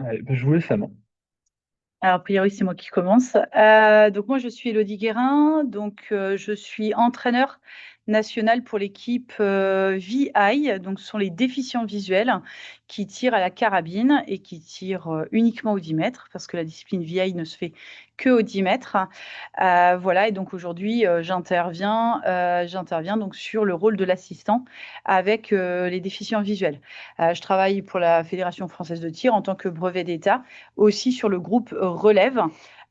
Allez, bah, je vous laisse la main. Alors, a priori, c'est moi qui commence. Donc moi, je suis Élodie Guérin, je suis entraîneur national pour l'équipe VI, donc ce sont les déficients visuels qui tirent à la carabine et qui tirent uniquement au 10 mètres, parce que la discipline VI ne se fait que au 10 mètres. Voilà, et donc aujourd'hui, j'interviens donc sur le rôle de l'assistant avec les déficients visuels. Je travaille pour la Fédération française de tir en tant que brevet d'État, aussi sur le groupe relève,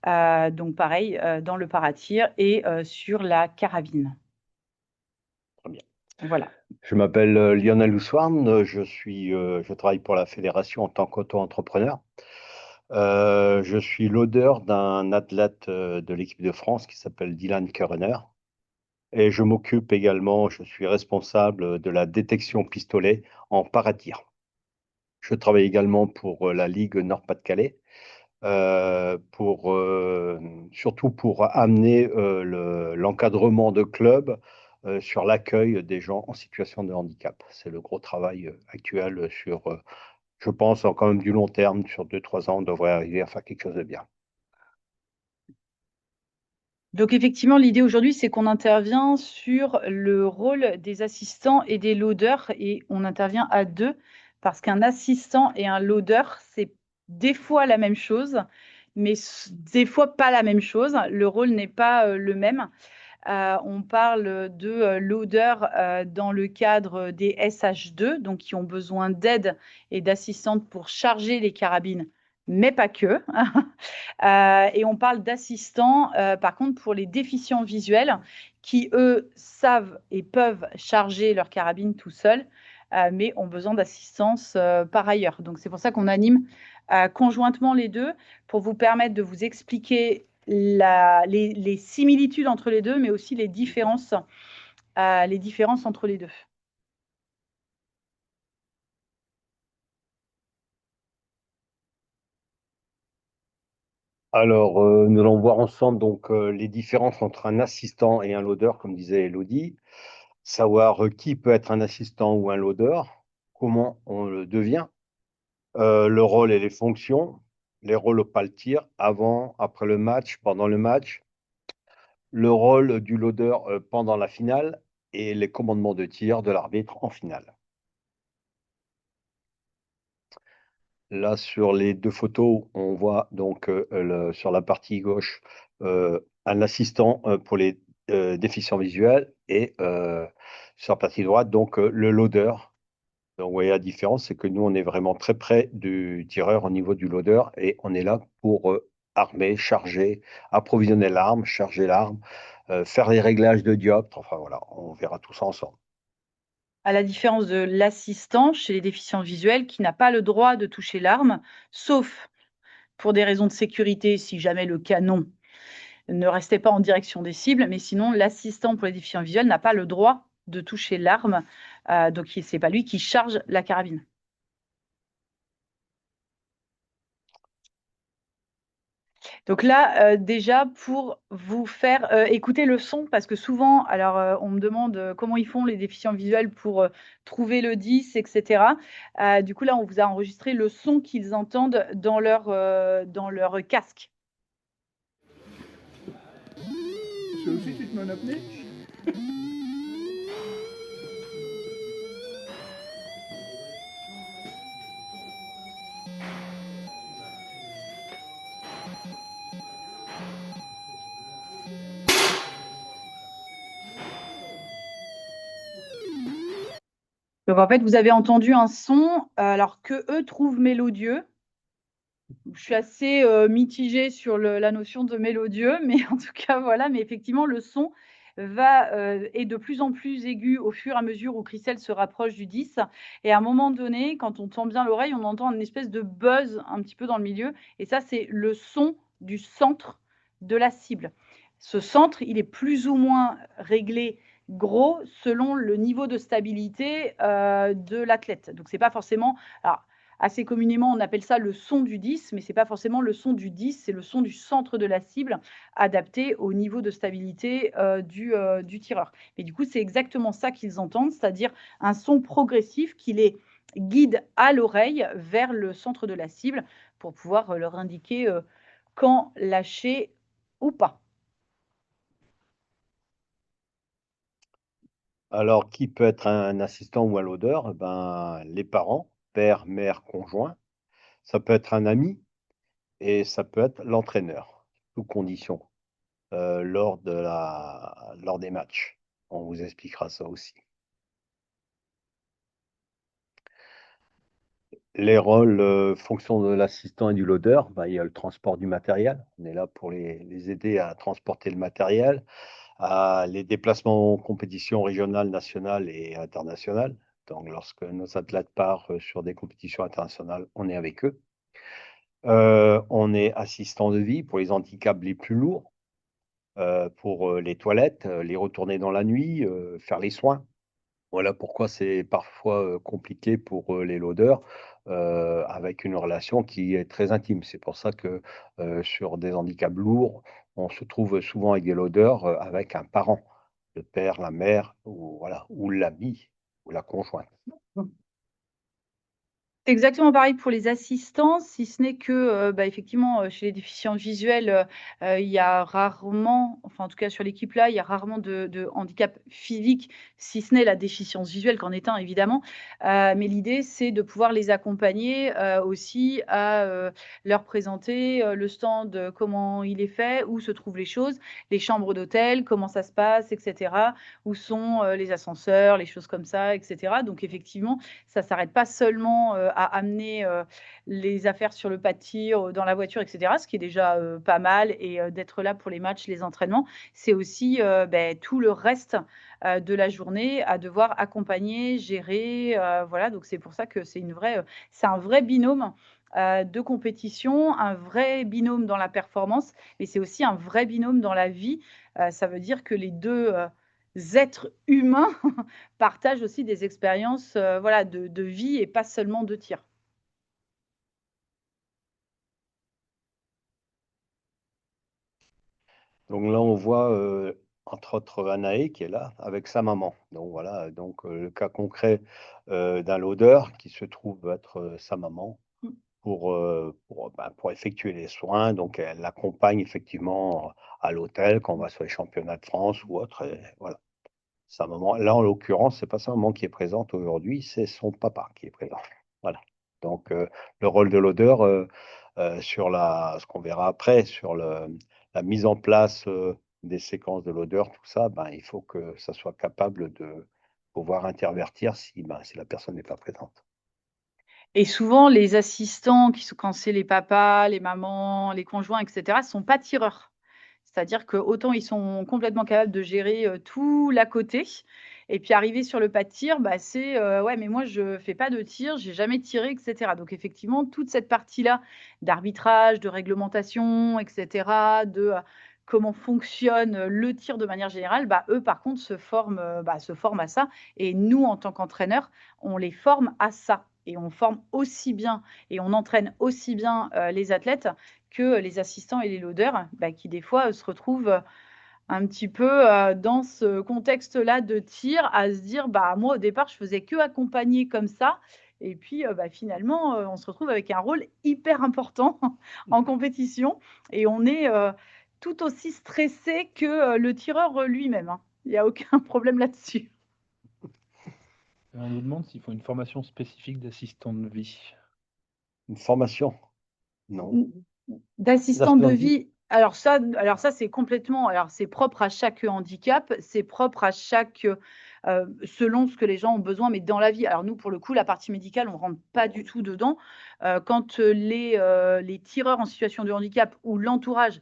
donc pareil, dans le paratir et sur la carabine. Très bien. Voilà. Je m'appelle Lionel Ousouarn, je travaille pour la fédération en tant qu'auto-entrepreneur. Je suis l'odeur d'un athlète de l'équipe de France qui s'appelle Dylan Kerner. Et je m'occupe également, je suis responsable de la détection pistolet en paratir. Je travaille également pour la Ligue Nord-Pas-de-Calais, surtout pour amener l'encadrement de clubs sur l'accueil des gens en situation de handicap. C'est le gros travail actuel je pense, en quand même du long terme, sur 2, 3 ans, on devrait arriver à faire quelque chose de bien. Donc effectivement, l'idée aujourd'hui, c'est qu'on intervient sur le rôle des assistants et des loaders, et on intervient à deux, parce qu'un assistant et un loader, c'est des fois la même chose, mais des fois pas la même chose. Le rôle n'est pas le même. On parle de loader dans le cadre des SH2, donc qui ont besoin d'aide et d'assistantes pour charger les carabines, mais pas que. Et on parle d'assistants, par contre, pour les déficients visuels qui, eux, savent et peuvent charger leur carabine tout seuls, mais ont besoin d'assistance par ailleurs. Donc, c'est pour ça qu'on anime conjointement les deux pour vous permettre de vous expliquer les similitudes entre les deux, mais aussi les différences entre les deux. Alors, nous allons voir ensemble donc les différences entre un assistant et un loader, comme disait Elodie, savoir qui peut être un assistant ou un loader, comment on le devient, le rôle et les fonctions, les rôles au pas le tir, avant, après le match, pendant le match, le rôle du loader pendant la finale et les commandements de tir de l'arbitre en finale. Là, sur les deux photos, on voit donc sur la partie gauche un assistant pour les déficients visuels et sur la partie droite, donc le loader. Donc, vous voyez la différence, c'est que nous, on est vraiment très près du tireur au niveau du loader et on est là pour armer, charger, approvisionner l'arme, charger l'arme, faire les réglages de dioptre. Enfin voilà, on verra tout ça ensemble. À la différence de l'assistant chez les déficients visuels qui n'a pas le droit de toucher l'arme, sauf pour des raisons de sécurité, si jamais le canon ne restait pas en direction des cibles, mais sinon, l'assistant pour les déficients visuels n'a pas le droit de toucher l'arme, donc ce n'est pas lui qui charge la carabine. Donc là, déjà, pour vous faire écouter le son, parce que souvent, alors on me demande comment ils font les déficients visuels pour trouver le 10, etc. Du coup, là, on vous a enregistré le son qu'ils entendent dans leur casque. C'est aussi, tu te mets en apnée. Donc en fait, vous avez entendu un son, alors que eux trouvent mélodieux. Je suis assez mitigée sur la notion de mélodieux, mais en tout cas, voilà. Mais effectivement, le son est de plus en plus aigu au fur et à mesure où Christelle se rapproche du 10. Et à un moment donné, quand on tend bien l'oreille, on entend une espèce de buzz un petit peu dans le milieu. Et ça, c'est le son du centre de la cible. Ce centre, il est plus ou moins réglé gros selon le niveau de stabilité de l'athlète. Donc, c'est pas forcément. Alors, assez communément, on appelle ça le son du 10, mais ce n'est pas forcément le son du 10, c'est le son du centre de la cible adapté au niveau de stabilité du tireur. Mais du coup, c'est exactement ça qu'ils entendent, c'est-à-dire un son progressif qu'il est guide à l'oreille vers le centre de la cible pour pouvoir leur indiquer quand lâcher ou pas. Alors, qui peut être un assistant ou un loader? Ben, les parents, père, mère, conjoint. Ça peut être un ami et ça peut être l'entraîneur, sous condition, lors des matchs. On vous expliquera ça aussi. Les rôles, fonction de l'assistant et du loader, ben, il y a le transport du matériel. On est là pour les aider à transporter le matériel, à les déplacements en compétition régionale, nationale et internationale. Donc, lorsque nos athlètes partent sur des compétitions internationales, on est avec eux. On est assistant de vie pour les handicaps les plus lourds, pour les toilettes, les retourner dans la nuit, faire les soins. Voilà pourquoi c'est parfois compliqué pour les loaders avec une relation qui est très intime. C'est pour ça que sur des handicaps lourds, on se trouve souvent avec des loaders avec un parent, le père, la mère, ou, voilà, ou l'ami ou la conjointe. Exactement pareil pour les assistants, si ce n'est que, effectivement, chez les déficients visuels, il y a rarement, enfin, en tout cas sur l'équipe-là, il y a rarement de handicap physique, si ce n'est la déficience visuelle qu'en est un évidemment. Mais l'idée, c'est de pouvoir les accompagner, aussi à, leur présenter, le stand, comment il est fait, où se trouvent les choses, les chambres d'hôtel, comment ça se passe et cetera. Où sont, les ascenseurs, les choses comme ça et cetera. Donc effectivement, ça s'arrête pas seulement, à amener, les affaires sur le pas de tir, dans la voiture et cetera, ce qui est déjà, pas mal et d'être là pour les matchs, les entraînements. C'est aussi, tout le reste, de la journée à devoir accompagner, gérer, voilà, donc c'est pour ça que c'est un vrai binôme, de compétition, un vrai binôme dans la performance, mais c'est aussi un vrai binôme dans la vie. Ça veut dire que les 2 êtres humains partagent aussi des expériences, voilà, de vie et pas seulement de tir. Donc là, on voit entre autres Anaé qui est là avec sa maman. Donc voilà, donc le cas concret d'un loader qui se trouve être sa maman Mmh. pour effectuer les soins. Donc elle l'accompagne effectivement à l'hôtel quand on va sur les championnats de France ou autre. Et voilà, sa maman. Là, en l'occurrence, c'est pas sa maman qui est présente aujourd'hui, c'est son papa qui est présent. Voilà. Donc le rôle de loader sur ce qu'on verra après, sur la mise en place des séquences de l'odeur, tout ça, ben, il faut que ça soit capable de pouvoir intervertir si la personne n'est pas présente. Et souvent les assistants qui sont quand c'est les papas, les mamans, les conjoints et cetera, sont pas tireurs. C'est-à-dire que autant ils sont complètement capables de gérer, tout l'à côté et puis arriver sur le pas de tir, bah, c'est, «Ouais, mais moi je fais pas de tir, j'ai jamais tiré» et cetera. Donc effectivement, toute cette partie-là d'arbitrage, de réglementation et cetera, comment fonctionne, le tir de manière générale, bah, eux par contre se forment à ça et nous en tant qu'entraîneurs, on les forme à ça et on forme aussi bien et on entraîne aussi bien, les athlètes que les assistants et les loaders, bah, qui des fois, se retrouvent, un petit peu, dans ce contexte-là de tir à se dire: «Bah, moi au départ je faisais que accompagner comme ça et puis, finalement, on se retrouve avec un rôle hyper important en compétition et on est, tout aussi stressé que, le tireur, lui-même, hein. Il y a aucun problème là-dessus». On nous demande s'il faut une formation spécifique d'assistant de vie. Une formation? Non. Mmh, d'assistante de L'assistance vie? vie, alors ça, c'est complètement alors c'est propre à chaque handicap, c'est propre à chaque, selon ce que les gens ont besoin, mais dans la vie. Alors nous, pour le coup, la partie médicale, on rentre pas du tout dedans. Quand, les tireurs en situation de handicap ou l'entourage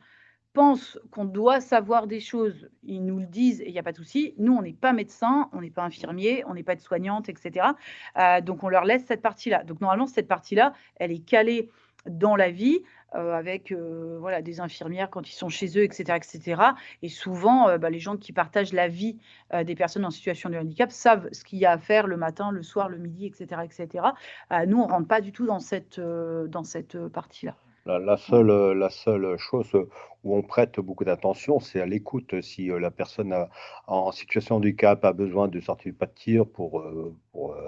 pensent qu'on doit savoir des choses, ils nous le disent et il y a pas de souci. Nous, on n'est pas médecin, on n'est pas infirmier, on n'est pas aide-soignante et cetera. Donc on leur laisse cette partie-là. Donc normalement, cette partie-là, elle est calée dans la vie, avec, voilà, des infirmières quand ils sont chez eux et cetera et souvent, les gens qui partagent la vie, des personnes en situation de handicap savent ce qu'il y a à faire le matin, le soir, le midi et cetera et cetera. Nous, on rentre pas du tout dans cette partie-là. Ouais, La seule chose où on prête beaucoup d'attention, c'est à l'écoute. Si la personne en situation de handicap a besoin de sortir du pas de tir pour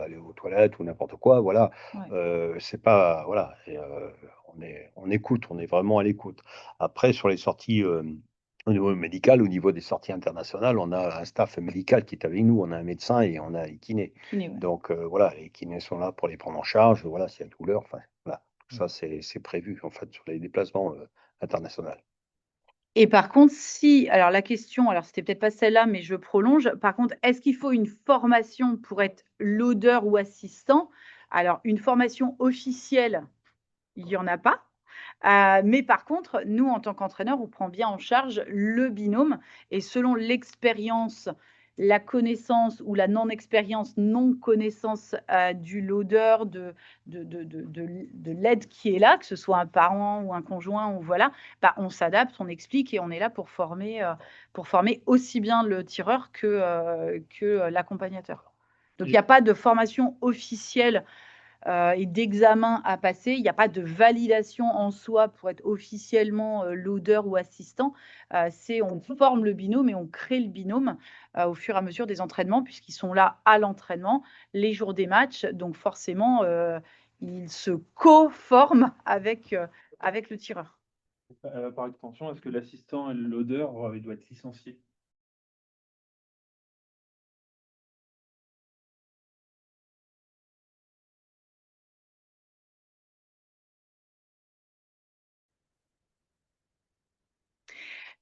aller aux toilettes ou n'importe quoi, voilà, ouais. c'est pas, voilà, on écoute, on est vraiment à l'écoute. Après, sur les sorties au niveau médical, au niveau des sorties internationales, on a un staff médical qui est avec nous, on a un médecin et on a les kinés. Kiné, ouais. Donc voilà, les kinés sont là pour les prendre en charge, voilà, s'il y a douleur, enfin, voilà. Mm. Ça, c'est prévu en fait sur les déplacements internationaux. Et par contre, si alors la question, alors c'était peut-être pas celle-là, mais je prolonge. Par contre, est-ce qu'il faut une formation pour être loader ou assistant? Alors une formation officielle, il y en a pas. Mais par contre, nous, en tant qu'entraîneur, on prend bien en charge le binôme et selon l'expérience, la connaissance ou la non-expérience, non-connaissance, du loader, de l'aide qui est là, que ce soit un parent ou un conjoint ou voilà, bah, on s'adapte, on explique et on est là pour former aussi bien le tireur que l'accompagnateur. Donc il n'y Et a pas de formation officielle et d'examen à passer. Il n'y a pas de validation en soi pour être officiellement loader ou assistant. C'est on forme le binôme et on crée le binôme au fur et à mesure des entraînements, puisqu'ils sont là à l'entraînement, les jours des matchs. Donc forcément, ils se co-forment avec le tireur. par extension, est-ce que l'assistant et le loader, il doit être licencié?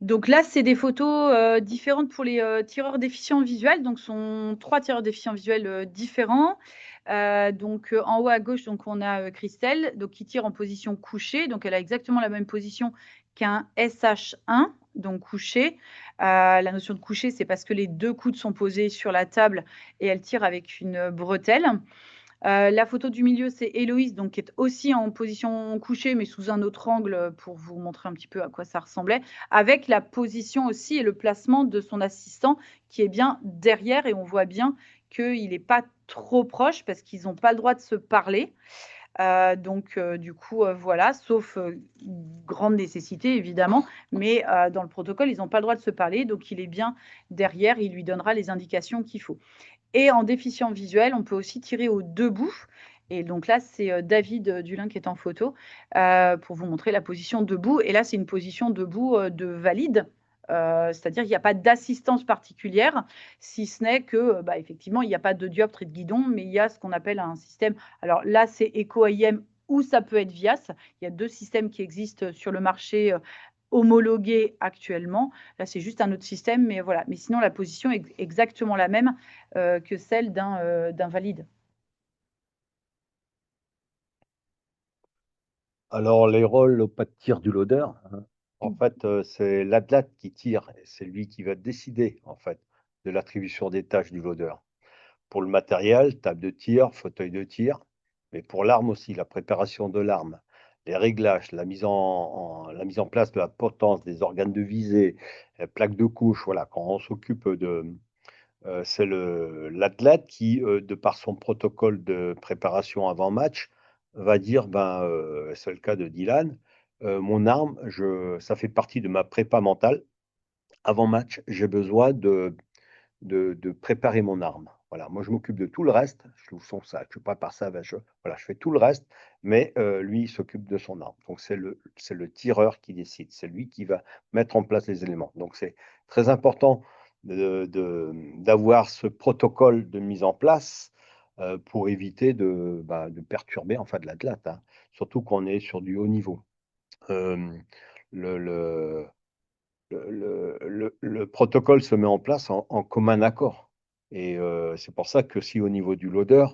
Donc là, c'est des photos différentes pour les tireurs déficients visuels. Donc, ce sont 3 tireurs déficients visuels différents. Donc, en haut à gauche, donc, on a Christelle, donc, qui tire en position couchée. Donc, elle a exactement la même position qu'un SH1, donc couché. La notion de coucher, c'est parce que les deux coudes sont posés sur la table et elle tire avec une bretelle. La photo du milieu, c'est Héloïse, donc qui est aussi en position couchée, mais sous un autre angle pour vous montrer un petit peu à quoi ça ressemblait, avec la position aussi et le placement de son assistant qui est bien derrière et on voit bien qu'il n'est pas trop proche parce qu'ils n'ont pas le droit de se parler. Donc, du coup, voilà, sauf grande nécessité évidemment, mais dans le protocole, ils n'ont pas le droit de se parler, donc il est bien derrière, il lui donnera les indications qu'il faut. Et en déficient visuel, on peut aussi tirer au debout. Et donc là, c'est David Dulin qui est en photo pour vous montrer la position debout. Et là, c'est une position debout de valide. C'est-à-dire qu'il n'y a pas d'assistance particulière, si ce n'est que, bah, effectivement, il n'y a pas de dioptre et de guidon, mais il y a ce qu'on appelle un système. Alors là, c'est EcoIM ou ça peut être VIAS. Il y a deux systèmes qui existent sur le marché homologués actuellement. Là, c'est juste un autre système, mais voilà. Mais sinon, la position est exactement la même que celle d'un valide. Alors, les rôles au pas de tir du loader, hein, en fait, c'est l'athlète qui tire, et c'est lui qui va décider, en fait, de l'attribution des tâches du loader. Pour le matériel, table de tir, fauteuil de tir, mais pour l'arme aussi, la préparation de l'arme, les réglages, la mise en place de la potence, des organes de visée, plaques de couche, voilà, quand on s'occupe c'est l'athlète qui, de par son protocole de préparation avant match, va dire, ben, c'est le cas de Dylan, mon arme, ça fait partie de ma prépa mentale. Avant match, j'ai besoin de préparer mon arme. Voilà, moi je m'occupe de tout le reste, je fais ça, je prépare ça, ben, voilà, je fais tout le reste, mais lui, il s'occupe de son arme. Donc c'est le tireur qui décide, c'est lui qui va mettre en place les éléments. Donc c'est très important d'avoir ce protocole de mise en place pour éviter de perturber en fait l'athlète, hein, surtout quand on est sur du haut niveau. Euh, le, le, le protocole se met en place en commun accord. Et c'est pour ça que si au niveau du loader,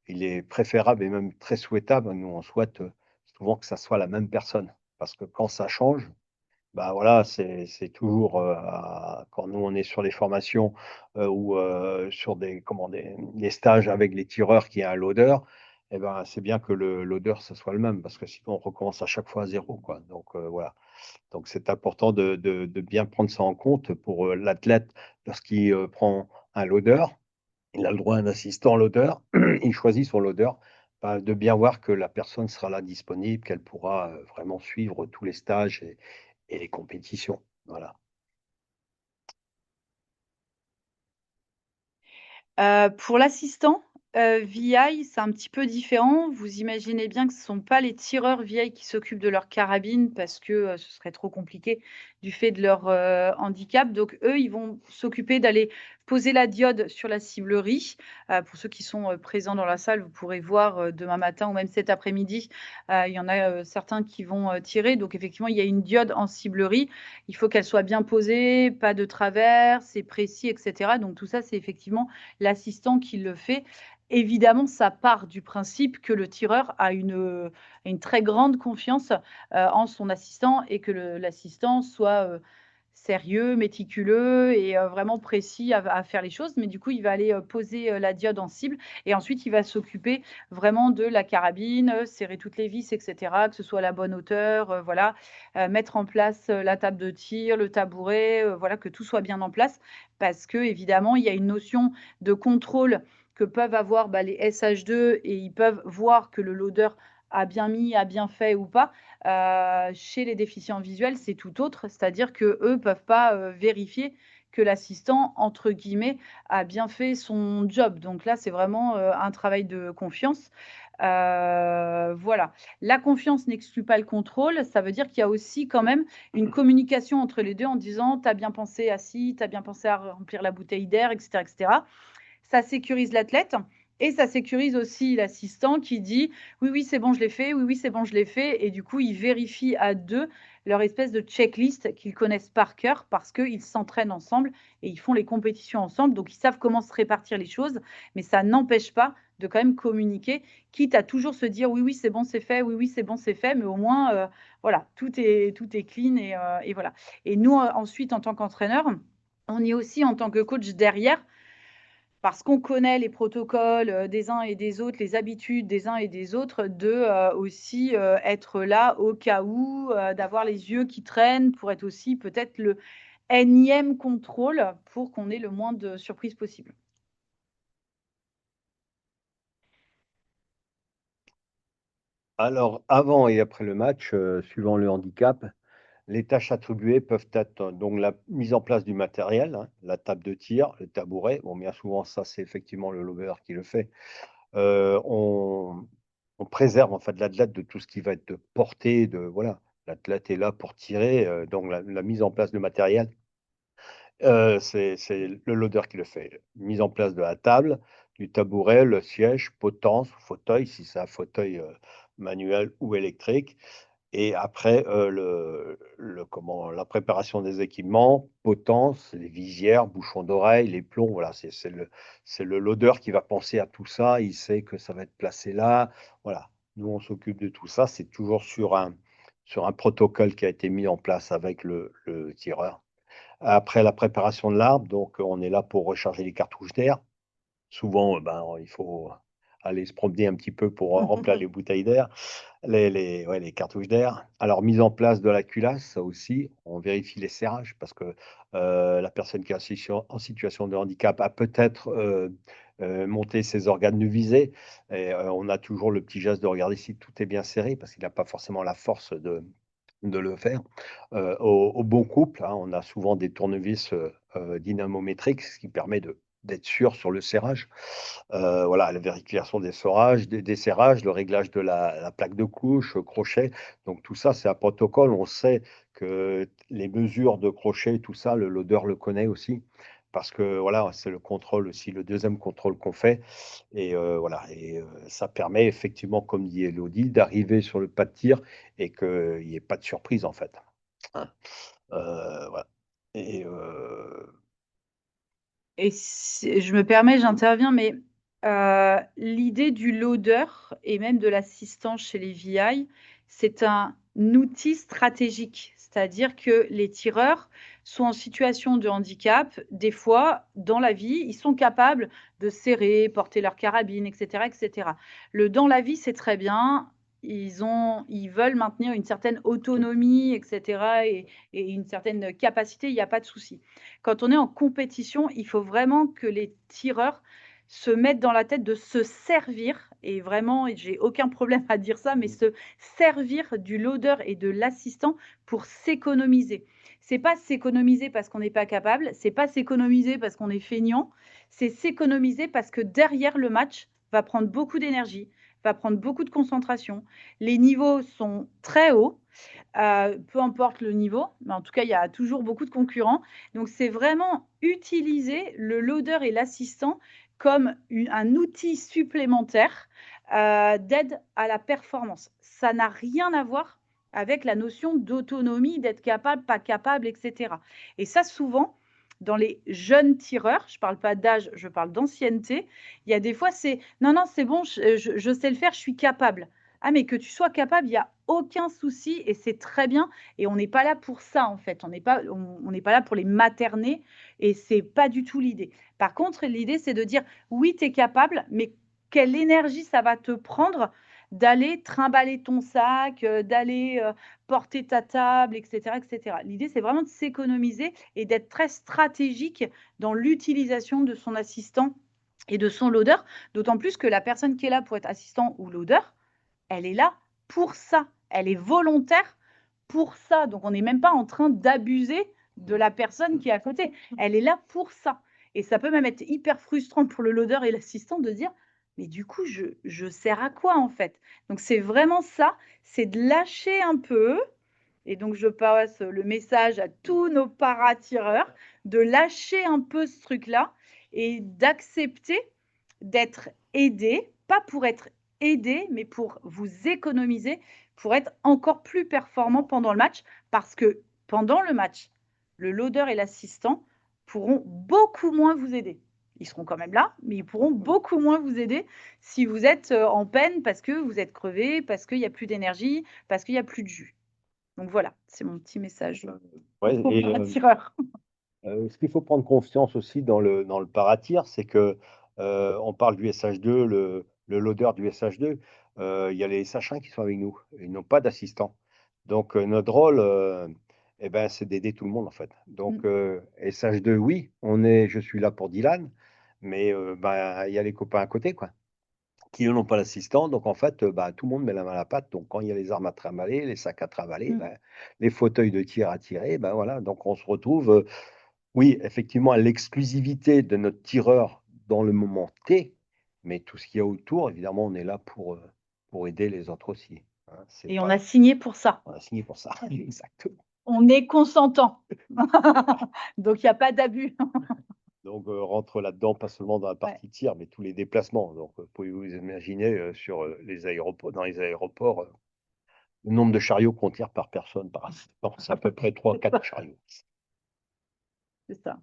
il est préférable et même très souhaitable, nous on souhaite souvent que ça soit la même personne. Parce que quand ça change, bah voilà, c'est toujours quand nous on est sur les formations ou sur des stages avec les tireurs qui a un loader, et ben c'est bien que le loader ce soit le même parce que sinon on recommence à chaque fois à zéro, quoi. Donc voilà. Donc, c'est important de bien prendre ça en compte pour l'athlète lorsqu'il prend un loader. Il a le droit à un assistant loader. Il choisit son loader de bien voir que la personne sera là disponible, qu'elle pourra vraiment suivre tous les stages et les compétitions. Voilà. Pour l'assistant, VI, c'est un petit peu différent. Vous imaginez bien que ce ne sont pas les tireurs VI qui s'occupent de leur carabine parce que, ce serait trop compliqué du fait de leur, handicap. Donc eux, ils vont s'occuper d'aller poser la diode sur la ciblerie. Pour ceux qui sont, présents dans la salle, vous pourrez voir, demain matin ou même cet après-midi, il y en a, certains qui vont, tirer. Donc effectivement, il y a une diode en ciblerie. Il faut qu'elle soit bien posée, pas de travers, c'est précis et cetera. Donc tout ça, c'est effectivement l'assistant qui le fait. Évidemment, ça part du principe que le tireur a une très grande confiance en son assistant et que l'assistant soit sérieux, méticuleux et vraiment précis à faire les choses. Mais du coup, il va aller poser la diode en cible et ensuite, il va s'occuper vraiment de la carabine, serrer toutes les vis, etc., que ce soit à la bonne hauteur, voilà, mettre en place la table de tir, le tabouret, voilà, que tout soit bien en place parce que évidemment, il y a une notion de contrôle que peuvent avoir les SH2 et ils peuvent voir que le loader a bien mis, a bien fait ou pas. Chez les déficients visuels, c'est tout autre, c'est-à-dire que eux peuvent pas vérifier que l'assistant, entre guillemets, a bien fait son job. Donc là, c'est vraiment un travail de confiance. Voilà. La confiance n'exclut pas le contrôle. Ça veut dire qu'il y a aussi quand même une communication entre les deux en disant, tu as bien pensé à ci, tu as bien pensé à remplir la bouteille d'air, etc., etc. Ça sécurise l'athlète et ça sécurise aussi l'assistant qui dit oui, oui, c'est bon, je l'ai fait, oui, oui, c'est bon, je l'ai fait. Et du coup, ils vérifient à deux leur espèce de checklist qu'ils connaissent par cœur parce qu'ils s'entraînent ensemble et ils font les compétitions ensemble. Donc, ils savent comment se répartir les choses, mais ça n'empêche pas de quand même communiquer, quitte à toujours se dire oui, oui, c'est bon, c'est fait, oui, oui, c'est bon, c'est fait, mais au moins, voilà, tout est clean et voilà. Et nous, ensuite, en tant qu'entraîneur, on est aussi en tant que coach derrière parce qu'on connaît les protocoles des uns et des autres, les habitudes des uns et des autres, de aussi être là au cas où, d'avoir les yeux qui traînent pour être aussi peut-être le énième contrôle pour qu'on ait le moins de surprises possible. Alors, avant et après le match, suivant le handicap, les tâches attribuées peuvent être donc la mise en place du matériel, hein, la table de tir, le tabouret. Bon, bien souvent, ça, c'est effectivement le lober qui le fait. On préserve en fait l'athlète de tout ce qui va être de portée, de voilà. L'athlète est là pour tirer, donc la mise en place de matériel, c'est le loader qui le fait. Mise en place de la table, du tabouret, le siège, potence, fauteuil, si c'est un fauteuil, manuel ou électrique. Et après, la préparation des équipements, potence, les visières, bouchons d'oreille, les plombs, voilà, c'est le loader qui va penser à tout ça. Il sait que ça va être placé là, voilà. Nous, on s'occupe de tout ça. C'est toujours sur un protocole qui a été mis en place avec le tireur. Après la préparation de l'arme, donc on est là pour recharger les cartouches d'air. Souvent, il faut aller se promener un petit peu pour remplir les bouteilles d'air. Les cartouches d'air. Alors, mise en place de la culasse, ça aussi, on vérifie les serrages parce que, la personne qui est en situation de handicap a peut-être, monté ses organes de visée et on a toujours le petit geste de regarder si tout est bien serré parce qu'il n'a pas forcément la force de le faire. Au bon couple, hein, on a souvent des tournevis, dynamométriques, ce qui permet d'être sûr sur le serrage. Voilà, la vérification des serrages, le réglage de la plaque de couche, crochet. Donc tout ça, c'est un protocole. On sait que les mesures de crochet, tout ça, le loader le connaît aussi parce que voilà, c'est le contrôle aussi, le deuxième contrôle qu'on fait et voilà et ça permet effectivement, comme dit Élodie, d'arriver sur le pas de tir et qu'il y ait pas de surprise, en fait, hein. Voilà et Et je me permets, j'interviens, mais l'idée du loader et même de l'assistant chez les VI, c'est un outil stratégique. C'est-à-dire que les tireurs sont en situation de handicap. Des fois, dans la vie, ils sont capables de serrer, porter leur carabine, etc., etc. Le dans la vie, c'est très bien. Ils veulent maintenir une certaine autonomie, etc., et une certaine capacité, il n'y a pas de souci. Quand on est en compétition, il faut vraiment que les tireurs se mettre dans la tête de se servir, et vraiment, j'ai aucun problème à dire ça, mais se servir du loader et de l'assistant pour s'économiser. C'est pas s'économiser parce qu'on n'est pas capable, c'est pas s'économiser parce qu'on est feignant, c'est s'économiser parce que derrière le match va prendre beaucoup d'énergie, va prendre beaucoup de concentration. Les niveaux sont très hauts, peu importe le niveau, mais en tout cas, il y a toujours beaucoup de concurrents. Donc, c'est vraiment utiliser le loader et l'assistant comme un outil supplémentaire d'aide à la performance. Ça n'a rien à voir avec la notion d'autonomie, d'être capable, pas capable, etc. Et ça, souvent, dans les jeunes tireurs, je ne parle pas d'âge, je parle d'ancienneté, il y a des fois, c'est non, non, c'est bon, je sais le faire, je suis capable. Ah, mais que tu sois capable, il n'y a aucun souci et c'est très bien. Et on n'est pas là pour ça, en fait. On n'est pas là pour les materner et c'est pas du tout l'idée. Par contre, l'idée, c'est de dire oui, tu es capable, mais quelle énergie ça va te prendre d'aller trimballer ton sac, d'aller porter ta table, etc., etc. L'idée, c'est vraiment de s'économiser et d'être très stratégique dans l'utilisation de son assistant et de son loader, d'autant plus que la personne qui est là pour être assistant ou loader, elle est là pour ça. Elle est volontaire pour ça. Donc, on n'est même pas en train d'abuser de la personne qui est à côté. Elle est là pour ça. Et ça peut même être hyper frustrant pour le loader et l'assistant de dire, mais du coup, je sers à quoi en fait? Donc, c'est vraiment ça, c'est de lâcher un peu. Et donc, je passe le message à tous nos paratireurs de lâcher un peu ce truc-là et d'accepter d'être aidé, pas pour être aidé, mais pour vous économiser, pour être encore plus performant pendant le match, parce que pendant le match, le loader et l'assistant pourront beaucoup moins vous aider. Ils seront quand même là, mais ils pourront beaucoup moins vous aider si vous êtes en peine parce que vous êtes crevé, parce qu'il n'y a plus d'énergie, parce qu'il n'y a plus de jus. Donc voilà, c'est mon petit message Ouais, au paratireur. Ce qu'il faut prendre conscience aussi dans le paratir, c'est que on parle du SH2, le loader du SH2, il y a les SH1 qui sont avec nous. Ils n'ont pas d'assistant. Donc notre rôle, eh ben, c'est d'aider tout le monde en fait. Donc SH2, oui, je suis là pour Dylan, mais bah, il y a les copains à côté, quoi, qui eux n'ont pas d'assistant. Donc en fait, bah, tout le monde met la main à la pâte. Donc quand il y a les armes à trimballer, les sacs à trimballer, ben, les fauteuils de tir à tirer, ben voilà. Donc on se retrouve. Oui, effectivement, à l'exclusivité de notre tireur dans le moment T, mais tout ce qu'il y a autour, évidemment, on est là pour aider les autres aussi, hein. C'est Et on pas a signé pour ça. On a signé pour ça, exactement. On est consentant. Donc, il n'y a pas d'abus. Donc, rentre là-dedans, pas seulement dans la partie tir, mais tous les déplacements. Donc, pouvez-vous imaginer sur les aéroports, dans les aéroports, le nombre de chariots qu'on tire par personne par instant, c'est à peu près 3-4 chariots. C'est ça.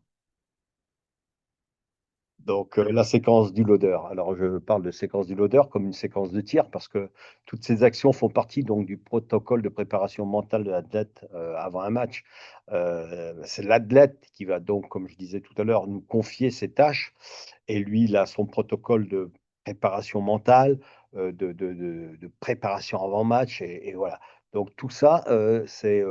Donc, la séquence du loader. Alors, je parle de séquence du loader comme une séquence de tir parce que toutes ces actions font partie donc du protocole de préparation mentale de l'athlète avant un match. C'est l'athlète qui va donc, comme je disais tout à l'heure, nous confier ses tâches et lui, il a son protocole de préparation mentale, de préparation avant match et voilà. Donc, tout ça, c'est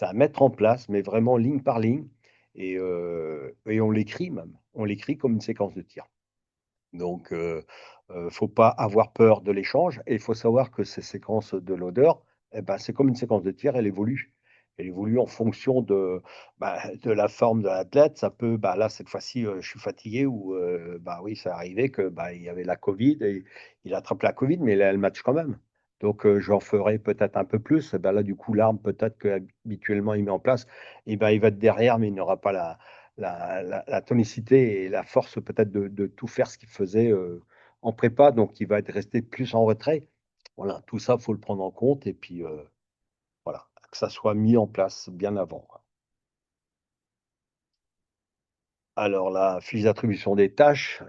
à mettre en place, mais vraiment ligne par ligne et on l'écrit même. On l'écrit comme une séquence de tir. Donc, faut pas avoir peur de l'échange et il faut savoir que ces séquences de loader, eh ben, c'est comme une séquence de tir, elle évolue. Elle évolue en fonction bah, de la forme de l'athlète. Ça peut, bah, là, cette fois-ci, je suis fatigué ou bah oui, ça arrivait que bah, il y avait la Covid et il attrape la Covid, mais il a le match quand même. Donc, j'en ferai peut-être un peu plus. Et ben là, du coup, l'arme, peut-être qu'habituellement, il met en place, et ben, il va être derrière, mais il n'aura pas la tonicité et la force peut-être de tout faire ce qu'il faisait en prépa, donc il va être resté plus en retrait. Voilà, tout ça, il faut le prendre en compte et puis voilà, que ça soit mis en place bien avant, quoi. Alors, la fiche d'attribution des tâches,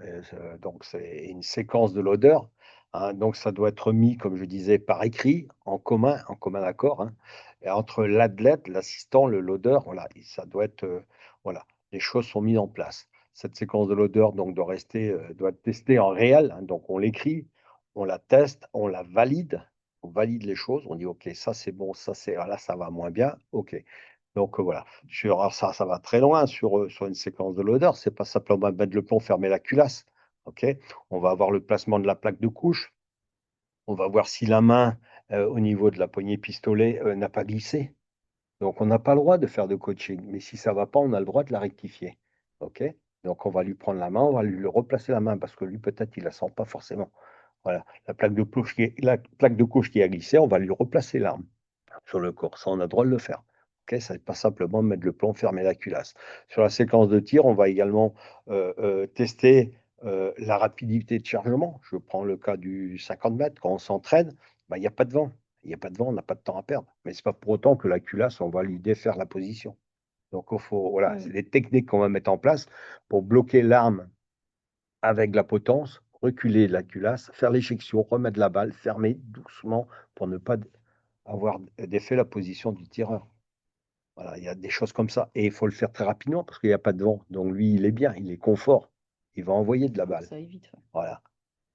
donc c'est une séquence de loader, hein, donc ça doit être mis, comme je disais, par écrit, en commun accord, hein, et entre l'athlète, l'assistant, le loader, voilà, et ça doit être, voilà, les choses sont mises en place. Cette séquence de loader, donc, doit être testée en réel, hein, donc on l'écrit, on la teste, on valide les choses, on dit: «OK, ça c'est bon, ça c'est là, ça va moins bien, OK». Donc voilà, alors ça va très loin sur une séquence de loader. C'est pas simplement mettre le plomb, fermer la culasse. OK? On va avoir le placement de la plaque de couche. On va voir si la main, au niveau de la poignée pistolet, n'a pas glissé. Donc on n'a pas le droit de faire de coaching, mais si ça va pas, on a le droit de la rectifier. OK? Donc on va lui prendre la main, on va lui replacer la main parce que lui, peut-être, il la sent pas forcément. Voilà, la plaque de couche qui a glissé, on va lui replacer l'arme sur le corps. Ça, on a le droit de le faire. OK? Ça n'est pas simplement mettre le plomb, fermer la culasse. Sur la séquence de tir, on va également, tester, la rapidité de chargement. Je prends le cas du 50 mètres. Quand on s'entraîne, bah, il y a pas de vent. Il y a pas de vent, on n'a pas de temps à perdre. Mais c'est pas pour autant que la culasse, on va lui défaire la position. Donc il faut voilà, c'est Mmh. des techniques qu'on va mettre en place pour bloquer l'arme avec de la potence, reculer la culasse, faire l'éjection, remettre la balle, fermer doucement pour ne pas avoir d'effet la position du tireur. Voilà, il y a des choses comme ça et il faut le faire très rapidement parce qu'il y a pas de vent. Donc lui, il est bien, il est confort. Il va envoyer de la Donc balle. ça évite, ouais. Voilà.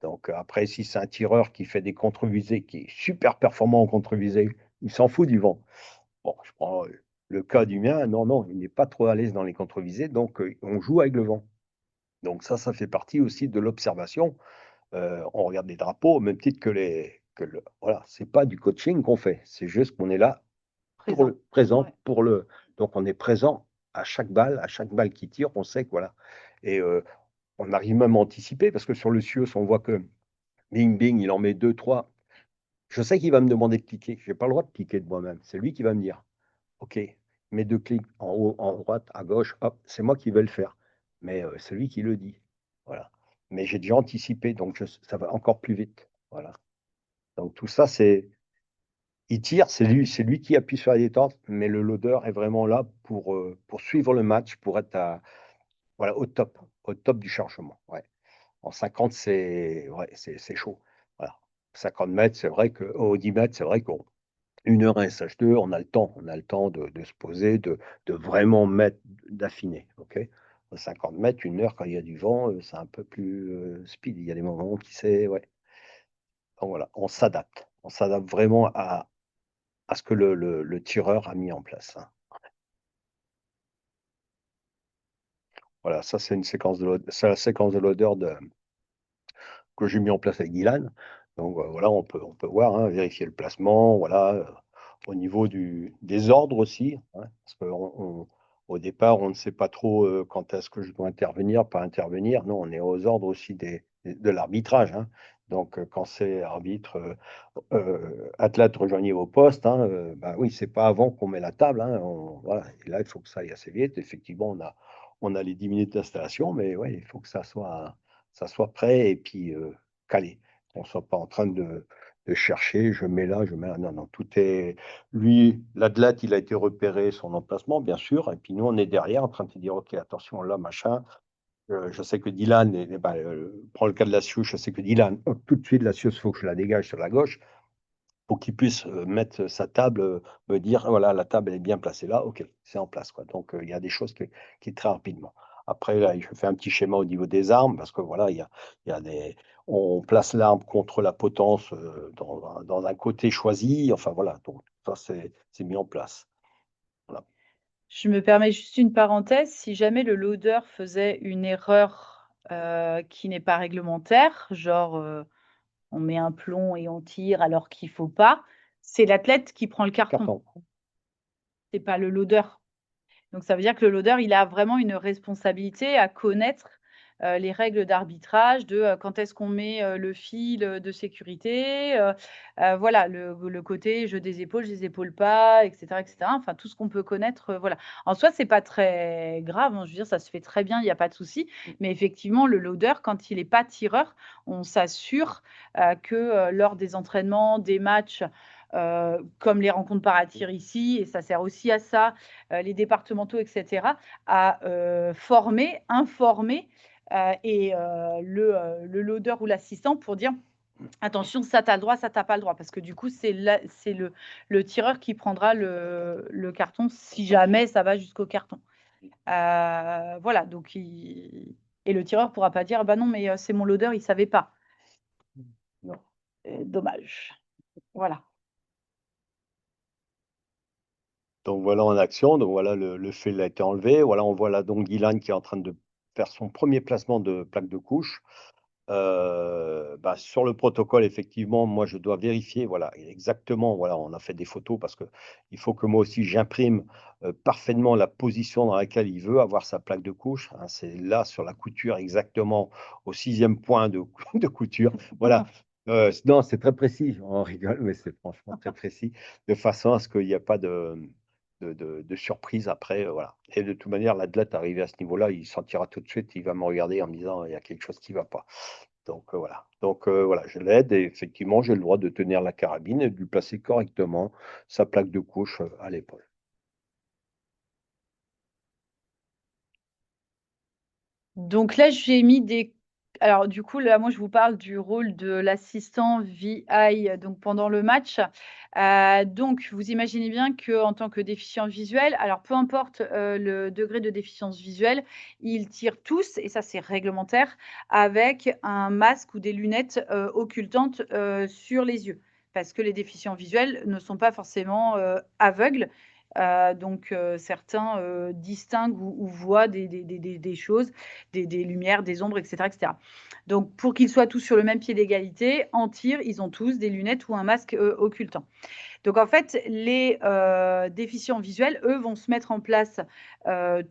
Donc après, si c'est un tireur qui fait des contre-visées, qui est super performant en contre-visée, il s'en fout du vent. Bon, je prends, le cas du mien, non, non, il n'est pas trop à l'aise dans les contre-visées, donc on joue avec le vent. Donc ça fait partie aussi de l'observation. On regarde les drapeaux au même titre que le voilà, c'est pas du coaching qu'on fait, c'est juste qu'on est là pour Présent. le présent, Ouais. pour le donc on est présent à chaque balle qui tire, on sait que voilà et on arrive même à anticiper parce que sur le Sios, on voit que bing bing, il en met deux trois. Je sais qu'il va me demander de cliquer, j'ai pas le droit de cliquer de moi-même, c'est lui qui va me dire: «OK, mets 2 clics en haut, en droite, à gauche, hop», c'est moi qui vais le faire, mais c'est lui qui le dit, voilà. Mais j'ai déjà anticipé donc ça va encore plus vite, voilà. Donc tout ça, il tire, c'est lui qui appuie sur la détente, mais le loader est vraiment là pour suivre le match, pour être voilà, au top du chargement, ouais. En 50, c'est ouais, c'est chaud, voilà. 50 mètres, c'est vrai que au 10 mètres, c'est vrai qu'on 1 heure un SH2, on a le temps de se poser, de vraiment mettre d'affiner, OK? 50 mètres, 1 heure, quand il y a du vent, c'est un peu plus, speed. Il y a des moments qui c'est ouais, donc voilà, on s'adapte. On s'adapte vraiment à ce que le tireur a mis en place, hein. Voilà, ça c'est une séquence de l'ode c'est la séquence de l'odeur que j'ai mis en place avec Dylan. Donc voilà, on peut voir, hein, vérifier le placement, voilà, au niveau des ordres aussi, hein, parce au départ, on ne sait pas trop, quand est-ce que je dois intervenir, pas intervenir. Non, on est aux ordres aussi de l'arbitrage, hein. Donc quand c'est arbitre, athlètes, rejoignez vos postes, hein, bah, oui, c'est pas avant qu'on met la table, hein, voilà et là, il faut que ça aille assez vite. Effectivement, on a les 10 minutes d'installation, mais ouais, il faut que ça soit prêt et puis, calé. On soit pas en train de chercher, je mets là, je mets là. Non, non, tout est lui, l'athlète, il a été repéré son emplacement, bien sûr et puis nous, on est derrière en train de se dire: «OK, attention là, machin». Je sais que Dylan bah, prends le cas de la Sioux, je sais que Dylan, hop, tout de suite la Sioux, il faut que je la dégage sur la gauche pour qu'il puisse, mettre sa table, me dire: «Voilà, la table elle est bien placée là, OK, c'est en place», quoi. Donc il y a des choses qui très rapidement. Après là, je fais un petit schéma au niveau des armes parce que voilà, il y a des on place l'arme contre la potence, dans un côté choisi, enfin voilà, donc ça c'est mis en place. Voilà. Je me permets juste une parenthèse, si jamais le loader faisait une erreur, qui n'est pas réglementaire, genre, on met un plomb et on tire alors qu'il faut pas, c'est l'athlète qui prend le carton, Carton. c'est pas le loader. Donc ça veut dire que le loader, il a vraiment une responsabilité à connaître, les règles d'arbitrage de, quand est-ce qu'on met, le fil, de sécurité, voilà, le côté jeu des épaules, je les épaule pas et cetera. Enfin tout ce qu'on peut connaître, voilà. En soi, c'est pas très grave, hein, je veux dire, ça se fait très bien, il y a pas de souci. Mais effectivement, le loader, quand il est pas tireur, on s'assure, que, lors des entraînements, des matchs, comme les rencontres par à tir ici et ça sert aussi à ça, les départementaux et cetera, à, former, informer, le loader ou l'assistant pour dire: «Attention, ça tu as le droit, ça tu as pas le droit». Parce que du coup, c'est le tireur qui prendra le carton si jamais ça va jusqu'au carton. Voilà, donc il et le tireur pourra pas dire: «Bah non, mais, c'est mon loader, il savait pas». Non, dommage. Voilà. Donc voilà en action, donc voilà le fil a été enlevé. Voilà, on voit là donc Dylan qui est en train de faire son premier placement de plaque de couche. sur le protocole, effectivement, moi, je dois vérifier, voilà, exactement, voilà, on a fait des photos parce que il faut que moi aussi j'imprime, parfaitement la position dans laquelle il veut avoir sa plaque de couche, hein. C'est là, sur la couture, exactement au 6e point de de couture. Voilà, non, c'est très précis. On rigole, mais c'est franchement très précis, de façon à ce qu'il y a pas de surprise après, voilà. Et de toute manière, l'athlète arrivé à ce niveau-là, il sentira tout de suite, il va me regarder en me disant: «Il y a quelque chose qui va pas». Donc voilà. Donc voilà, je l'aide et effectivement, j'ai le droit de tenir la carabine et de lui placer correctement sa plaque de couche, à l'épaule. Donc là, j'ai mis des alors du coup, là, moi, je vous parle du rôle de l'assistant VI, donc pendant le match. Donc vous imaginez bien qu'en tant que déficient visuel, alors peu importe, le degré de déficience visuelle, ils tirent tous, et ça c'est réglementaire, avec un masque ou des lunettes, occultantes, sur les yeux. Parce que les déficients visuels ne sont pas forcément, aveugles. Donc certains, distinguent ou voient des choses, des lumières, des ombres, et cetera, et cetera. Donc pour qu'ils soient tous sur le même pied d'égalité, en tir, ils ont tous des lunettes ou un masque, occultant. Donc en fait, les, déficients visuels, eux, vont se mettre en place,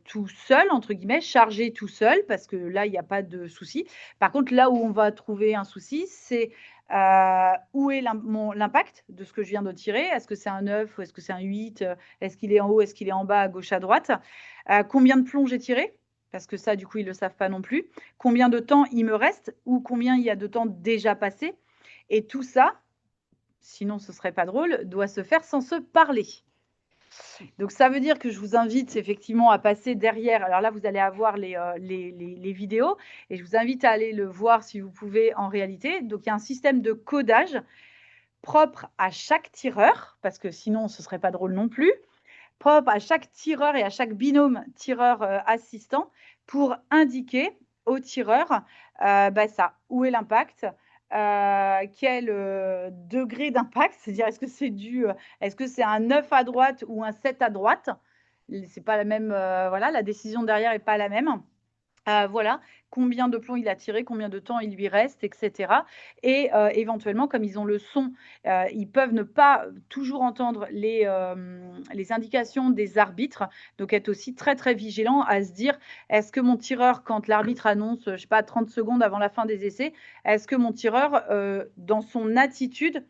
«tout seuls», entre guillemets, chargés tout seuls, parce que là, il y a pas de souci. Par contre, là où on va trouver un souci, c'est, où est l'impact de ce que je viens de tirer? Est-ce que c'est un 9 ou est-ce que c'est un 8? Est-ce qu'il est en haut? Est-ce qu'il est en bas, à gauche, à droite? Combien de plombs j'ai tiré? Parce que ça, du coup, ils le savent pas non plus. Combien de temps il me reste ou combien il y a de temps déjà passé? Et tout ça, sinon ce serait pas drôle, doit se faire sans se parler. Donc ça veut dire que je vous invite effectivement à passer derrière. Alors là, vous allez avoir les vidéos et je vous invite à aller le voir si vous pouvez en réalité. Donc il y a un système de codage propre à chaque tireur, parce que sinon ce serait pas drôle non plus, propre à chaque tireur et à chaque binôme tireur-assistant pour indiquer au tireur, où est l'impact, quel, degré d'impact, c'est-à-dire est-ce que c'est un 9 à droite ou un 7 à droite? C'est pas la même, voilà, la décision derrière est pas la même. Voilà, combien de plombs il a tiré, combien de temps il lui reste, et cetera. Et éventuellement, comme ils ont le son, ils peuvent ne pas toujours entendre les indications des arbitres. Donc être aussi très, très vigilant à se dire: «Est-ce que mon tireur, quand l'arbitre annonce, je sais pas, 30 secondes avant la fin des essais, est-ce que mon tireur, dans son attitude,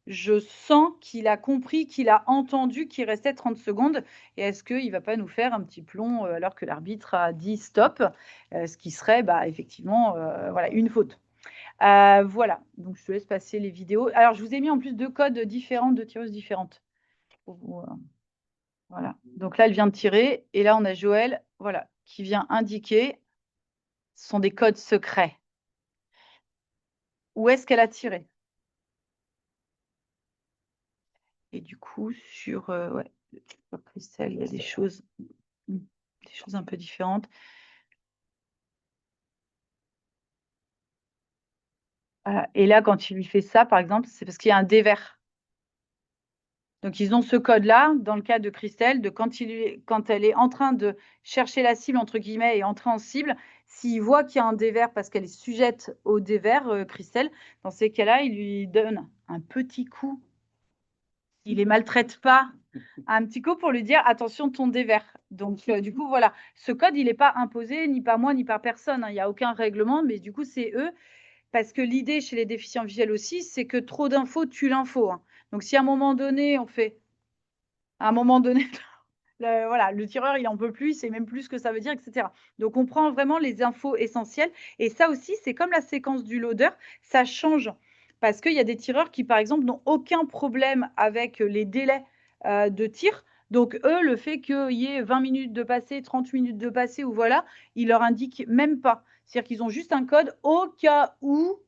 je sens qu'il a compris, qu'il a entendu qu'il restait 30 secondes et est-ce qu'il va pas nous faire un petit plomb, alors que l'arbitre a dit stop?» Ce qui serait, effectivement, voilà, une faute. Voilà, donc je te laisse passer les vidéos. Alors je vous ai mis en plus 2 codes différents, 2 tireuses différentes pour vous, voilà. Donc là, elle vient de tirer et là, on a Joël, voilà, qui vient indiquer. Ce sont des codes secrets. Où est-ce qu'elle a tiré? Et du coup, ouais, sur Christelle, il y a des choses un peu différentes. Voilà, et là, quand il lui fait ça, par exemple, c'est parce qu'il y a un dévers. Donc ils ont ce code-là, dans le cas de Christelle, de quand elle est en train de «chercher la cible» entre guillemets et entrer en cible, s'il voit qu'il y a un dévers parce qu'elle est sujette au dévers, Christelle, dans ces cas-là, il lui donne un petit coup. Il les maltraite pas, un petit coup pour lui dire: «Attention, ton dévers». Donc du coup, voilà, ce code, il est pas imposé ni par moi ni par personne, hein. Il y a aucun règlement, mais du coup, c'est eux. Parce que l'idée chez les déficients visuels aussi, c'est que trop d'infos tue l'info, hein. Donc si à un moment donné, à un moment donné, voilà, le tireur, il en peut plus, il sait même plus ce que ça veut dire, et cetera. Donc on prend vraiment les infos essentielles et ça aussi, c'est comme la séquence du loader, ça change. Parce qu'il y a des tireurs qui, par exemple, n'ont aucun problème avec les délais, de tir. Donc eux, le fait qu'il y ait 20 minutes de passé, 30 minutes de passé ou voilà, ils leur indiquent même pas. C'est-à-dire qu'ils ont juste un code au cas où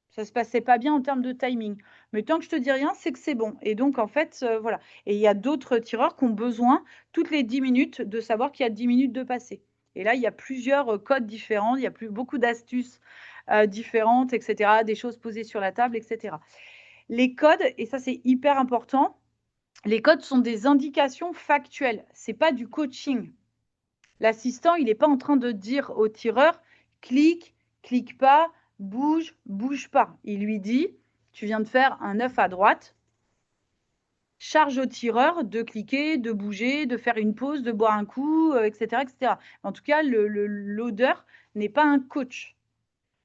ça se passait pas bien en termes de timing. Mais tant que je te dis rien, c'est que c'est bon. Et donc, en fait, voilà. Et il y a d'autres tireurs qui ont besoin, toutes les 10 minutes, de savoir qu'il y a 10 minutes de passé. Et là, il y a plusieurs codes différents, il y a beaucoup d'astuces différentes, et cetera, des choses posées sur la table, et cetera. Les codes, et ça c'est hyper important, les codes sont des indications factuelles. C'est pas du coaching. L'assistant, il n'est pas en train de dire au tireur: clique, clique pas, bouge pas. Il lui dit, tu viens de faire un 9 à droite, charge au tireur de cliquer, de bouger, de faire une pause, de boire un coup, etc., etc. En tout cas, l'odeur n'est pas un coach.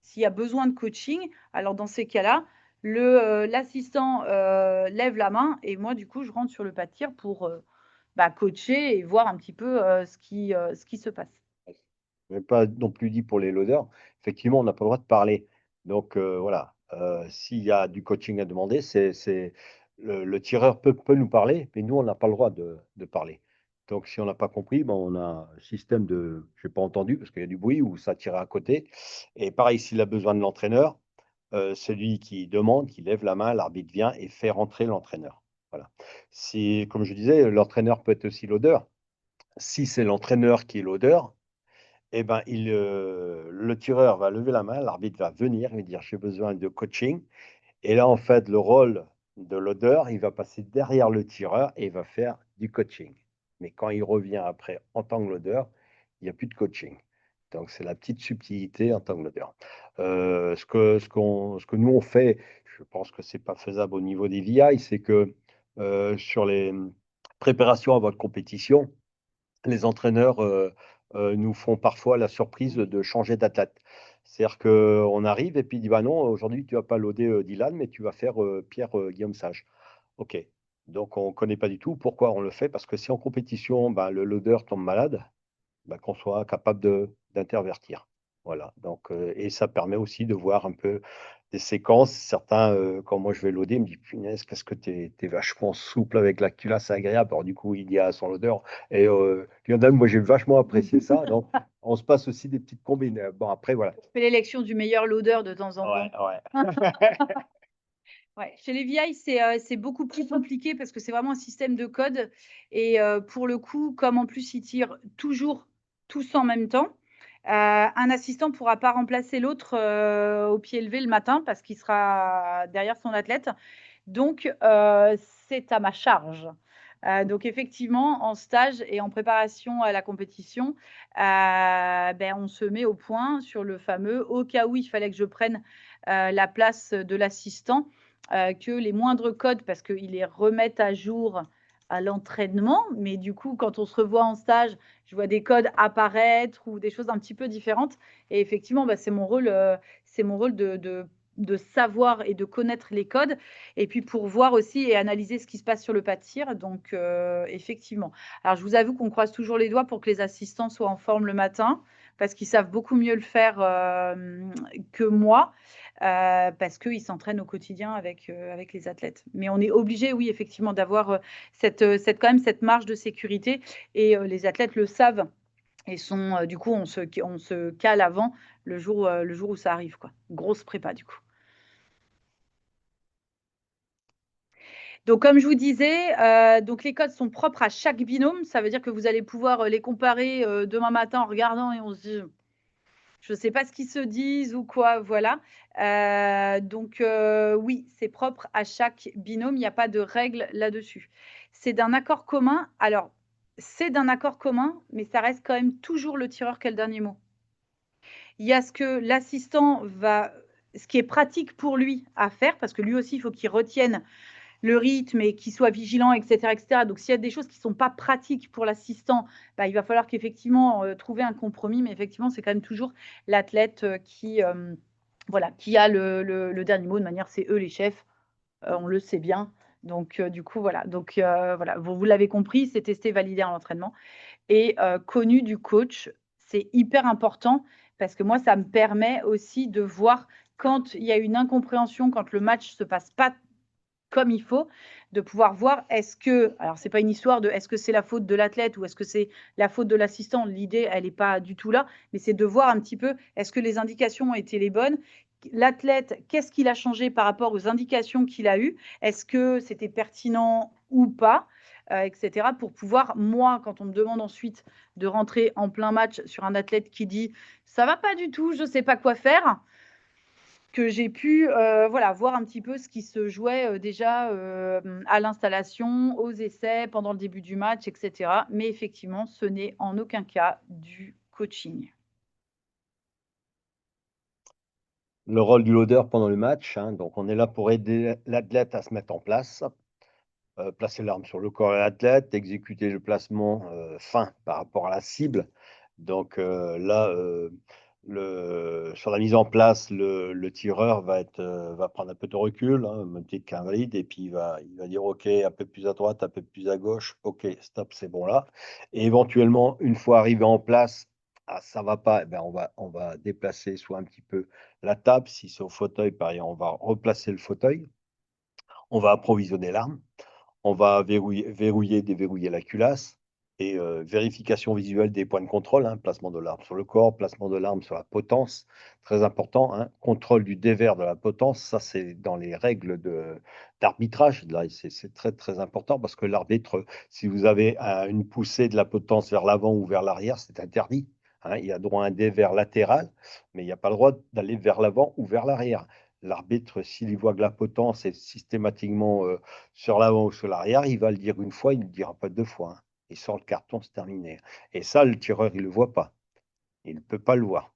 S'il y a besoin de coaching, alors dans ces cas-là, l'assistant lève la main et moi, du coup, je rentre sur le pas de tir pour coacher et voir un petit peu ce qui se passe. Je n'ai pas non plus dit pour les loaders. Effectivement, on n'a pas le droit de parler. Donc voilà, s'il y a du coaching à demander, le tireur peut nous parler, mais nous, on n'a pas le droit de parler. Donc si on n'a pas compris, ben, on a un système de, je n'ai pas entendu parce qu'il y a du bruit ou ça tire à côté. Et pareil, s'il a besoin de l'entraîneur, celui qui demande, qui lève la main, l'arbitre vient et fait rentrer l'entraîneur. Voilà. Si, comme je disais, l'entraîneur peut être aussi l'odeur. Si c'est l'entraîneur qui est l'odeur, eh ben, le tireur va lever la main, l'arbitre va venir et dire j'ai besoin de coaching. Et là, en fait, le rôle de l'odeur, il va passer derrière le tireur et il va faire du coaching. Mais quand il revient après en tant que l'odeur, il n'y a plus de coaching. Donc, c'est la petite subtilité en tant que l'odeur. Ce que nous, on fait, je pense que ce n'est pas faisable au niveau des VI, c'est que sur les préparations à votre compétition, les entraîneurs nous font parfois la surprise de changer d'athlète. C'est-à-dire qu'on arrive et puis il dit bah non, aujourd'hui tu vas pas loader Dylan, mais tu vas faire Pierre Guillaume Sage. Ok. Donc on ne connaît pas du tout pourquoi on le fait, parce que si en compétition bah, le loader tombe malade, bah, qu'on soit capable d'intervertir. Voilà. Donc, et ça permet aussi de voir un peu des séquences. Certains, quand moi je vais loader, me disent punaise, qu'est-ce que tu es vachement souple avec la culasse, c'est agréable. Alors, du coup, il y a son loader. Et il y en a, moi j'ai vachement apprécié ça. Donc, on se passe aussi des petites combines. Bon, après, voilà. Je fais l'élection du meilleur loader de temps en Ouais, temps. ouais. Ouais, chez les VI, c'est beaucoup plus compliqué parce que c'est vraiment un système de code et pour le coup, comme en plus ils tirent toujours tous en même temps, un assistant ne pourra pas remplacer l'autre au pied levé le matin parce qu'il sera derrière son athlète. Donc c'est à ma charge. Donc effectivement, en stage et en préparation à la compétition, on se met au point sur le fameux au cas où il fallait que je prenne la place de l'assistant, que les moindres codes, parce qu'ils les remettent à jour à l'entraînement, mais du coup, quand on se revoit en stage, je vois des codes apparaître ou des choses un petit peu différentes. Et effectivement, c'est mon rôle de savoir et de connaître les codes, et puis pour voir aussi et analyser ce qui se passe sur le pas de tir. Donc, effectivement. Alors, je vous avoue qu'on croise toujours les doigts pour que les assistants soient en forme le matin, parce qu'ils savent beaucoup mieux le faire que moi. Parce qu'ils s'entraînent au quotidien avec les athlètes. Mais on est obligé, oui, effectivement, d'avoir quand même cette marge de sécurité. Et les athlètes le savent. Et du coup, on se cale avant le jour où ça arrive, quoi. Grosse prépa, du coup. Donc, comme je vous disais, donc les codes sont propres à chaque binôme. Ça veut dire que vous allez pouvoir les comparer demain matin en regardant et on se dit je ne sais pas ce qu'ils se disent ou quoi, voilà. Donc oui, c'est propre à chaque binôme, il n'y a pas de règle là-dessus. C'est d'un accord commun. Alors, c'est d'un accord commun, mais ça reste quand même toujours le tireur qui a le dernier mot. Il y a ce que l'assistant ce qui est pratique pour lui à faire, parce que lui aussi, il faut qu'il retienne le rythme et qu'il soit vigilant, etc., etc. Donc, s'il y a des choses qui ne sont pas pratiques pour l'assistant, il va falloir qu'effectivement trouver un compromis. Mais effectivement, c'est quand même toujours l'athlète qui a le dernier mot. De manière, c'est eux les chefs. On le sait bien. Donc, du coup, voilà. Donc, voilà. Vous l'avez compris, c'est testé, validé en entraînement. Et connu du coach, c'est hyper important parce que moi, ça me permet aussi de voir quand il y a une incompréhension, quand le match ne se passe pas comme il faut, de pouvoir voir alors c'est pas une histoire de est-ce que c'est la faute de l'athlète ou est-ce que c'est la faute de l'assistant, l'idée elle n'est pas du tout là, mais c'est de voir un petit peu est-ce que les indications ont été les bonnes, l'athlète qu'est-ce qu'il a changé par rapport aux indications qu'il a eues, est-ce que c'était pertinent ou pas, etc., pour pouvoir, moi, quand on me demande ensuite de rentrer en plein match sur un athlète qui dit ça va pas du tout, je sais pas quoi faire, que j'ai pu voir un petit peu ce qui se jouait déjà à l'installation, aux essais, pendant le début du match, etc. Mais effectivement, ce n'est en aucun cas du coaching. le rôle du loader pendant le match, hein. Donc, on est là pour aider l'athlète à se mettre en place, placer l'arme sur le corps de l'athlète, exécuter le placement fin par rapport à la cible. Donc là, sur la mise en place, le tireur va prendre un peu de recul, hein, même petit qu'invalide, et puis il va dire OK, un peu plus à droite, un peu plus à gauche, OK, stop, c'est bon là. Et éventuellement, une fois arrivé en place, ah, ça va pas, eh ben, on va déplacer soit un petit peu la table, si c'est au fauteuil, pareil, on va replacer le fauteuil, on va approvisionner l'arme. On va verrouiller, déverrouiller la culasse et vérification visuelle des points de contrôle, hein, placement de l'arme sur le corps, placement de l'arme sur la potence, très important, hein, contrôle du dévers de la potence, ça c'est dans les règles d'arbitrage, là c'est très très important parce que l'arbitre, si vous avez une poussée de la potence vers l'avant ou vers l'arrière, c'est interdit, hein, il y a droit à un dévers latéral, mais il n'y a pas le droit d'aller vers l'avant ou vers l'arrière. L'arbitre, s'il voit que la potence est systématiquement sur l'avant ou sur l'arrière, il va le dire une fois, il ne le dira pas deux fois, hein. Il sort le carton, c'est terminé. Et ça, le tireur, il ne le voit pas. Il ne peut pas le voir.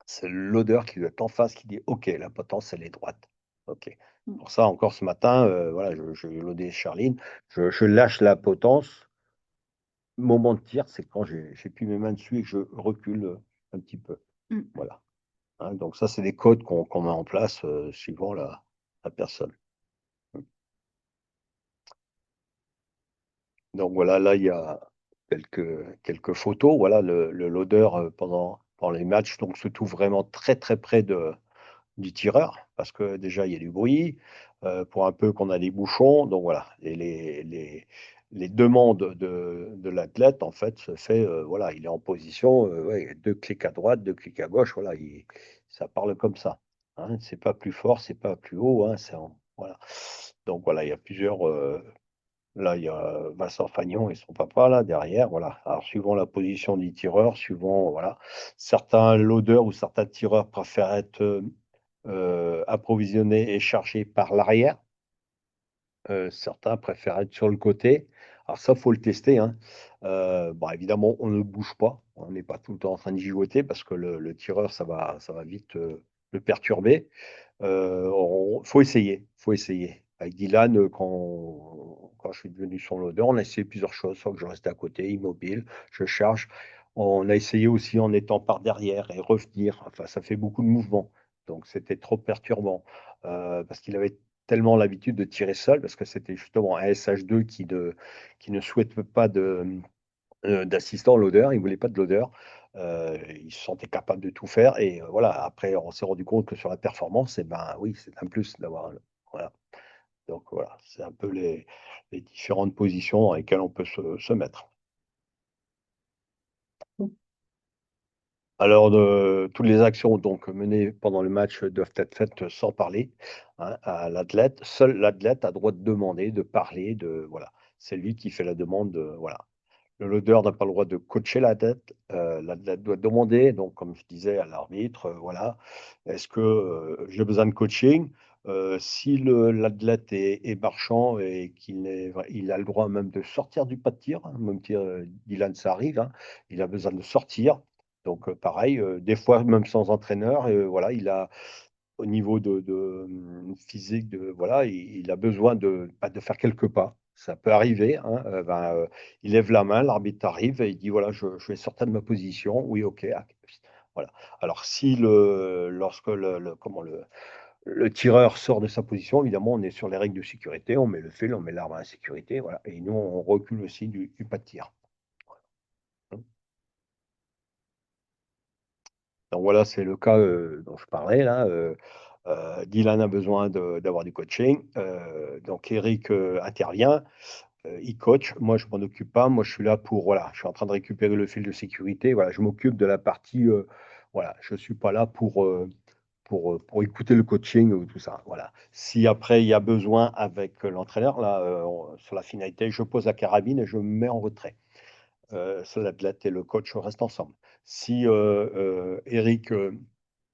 C'est l'odeur qui doit être en face qui dit OK, la potence, elle est droite. OK. Mm. Pour ça, encore ce matin, voilà, je l'odé Charline, je lâche la potence. Moment de tir, c'est quand j'ai plus mes mains dessus et que je recule un petit peu. Mm. Voilà. Hein, donc ça, c'est des codes qu'on met en place suivant la personne. Donc voilà, là, il y a quelques photos. Voilà, le loader pendant les matchs donc, se trouve vraiment très très près du tireur parce que déjà, il y a du bruit, pour un peu qu'on a des bouchons. Donc voilà, et les demandes de l'athlète, en fait, se fait, voilà, il est en position, ouais, deux clics à droite, deux clics à gauche, voilà, ça parle comme ça. Hein, c'est pas plus fort, c'est pas plus haut, hein, voilà. Donc voilà, il y a plusieurs. Là, il y a Vincent Fagnon et son papa, là, derrière, voilà. Alors, suivant la position du tireur, suivant, voilà. Certains loaders ou certains tireurs préfèrent être approvisionnés et chargés par l'arrière. Certains préfèrent être sur le côté. Alors ça, faut le tester, hein. Bon, évidemment, on ne bouge pas. On n'est pas tout le temps en train de gigoter parce que le tireur, ça va vite le perturber. Faut essayer, faut essayer. Avec Dylan, quand je suis devenu son loader, on a essayé plusieurs choses, soit que je reste à côté, immobile, je charge. On a essayé aussi en étant par derrière et revenir. Enfin, ça fait beaucoup de mouvements. Donc, c'était trop perturbant parce qu'il avait tellement l'habitude de tirer seul, parce que c'était justement un SH2 qui ne souhaite pas d'assistant loader, il ne voulait pas de loader. Il se sentait capable de tout faire. Et voilà, après, on s'est rendu compte que sur la performance, eh ben, oui, c'est un plus d'avoir. Voilà. Donc voilà, c'est un peu les différentes positions dans lesquelles on peut se mettre. Alors, toutes les actions donc menées pendant le match doivent être faites sans parler, hein, à l'athlète. Seul l'athlète a droit de demander, de parler, voilà. C'est lui qui fait la demande, voilà. Le loader n'a pas le droit de coacher l'athlète. L'athlète doit demander, donc comme je disais à l'arbitre, voilà, est-ce que j'ai besoin de coaching? Si l'athlète est marchand et il a le droit même de sortir du pas de tir, hein, même si Dylan, ça arrive, hein, il a besoin de sortir. Donc pareil, des fois même sans entraîneur, voilà, au niveau physique, voilà, il a besoin de faire quelques pas. Ça peut arriver, hein, il lève la main, l'arbitre arrive et il dit voilà, je vais sortir de ma position. Oui, ok. Ah, voilà. Alors, lorsque le tireur sort de sa position, évidemment, on est sur les règles de sécurité, on met le fil, on met l'arme à la sécurité, voilà. Et nous, on recule aussi du pas de tir. Donc voilà, c'est le cas dont je parlais là. Dylan a besoin d'avoir du coaching. Donc Eric intervient, il coach. Moi, je m'en occupe pas. Moi, je suis là pour, voilà, je suis en train de récupérer le fil de sécurité. Voilà, je m'occupe de la partie, voilà, je suis pas là pour écouter le coaching ou tout ça. Voilà. Si après il y a besoin avec l'entraîneur, là, sur la finalité, je pose la carabine et je me mets en retrait. L'athlète et le coach restent ensemble. Si Eric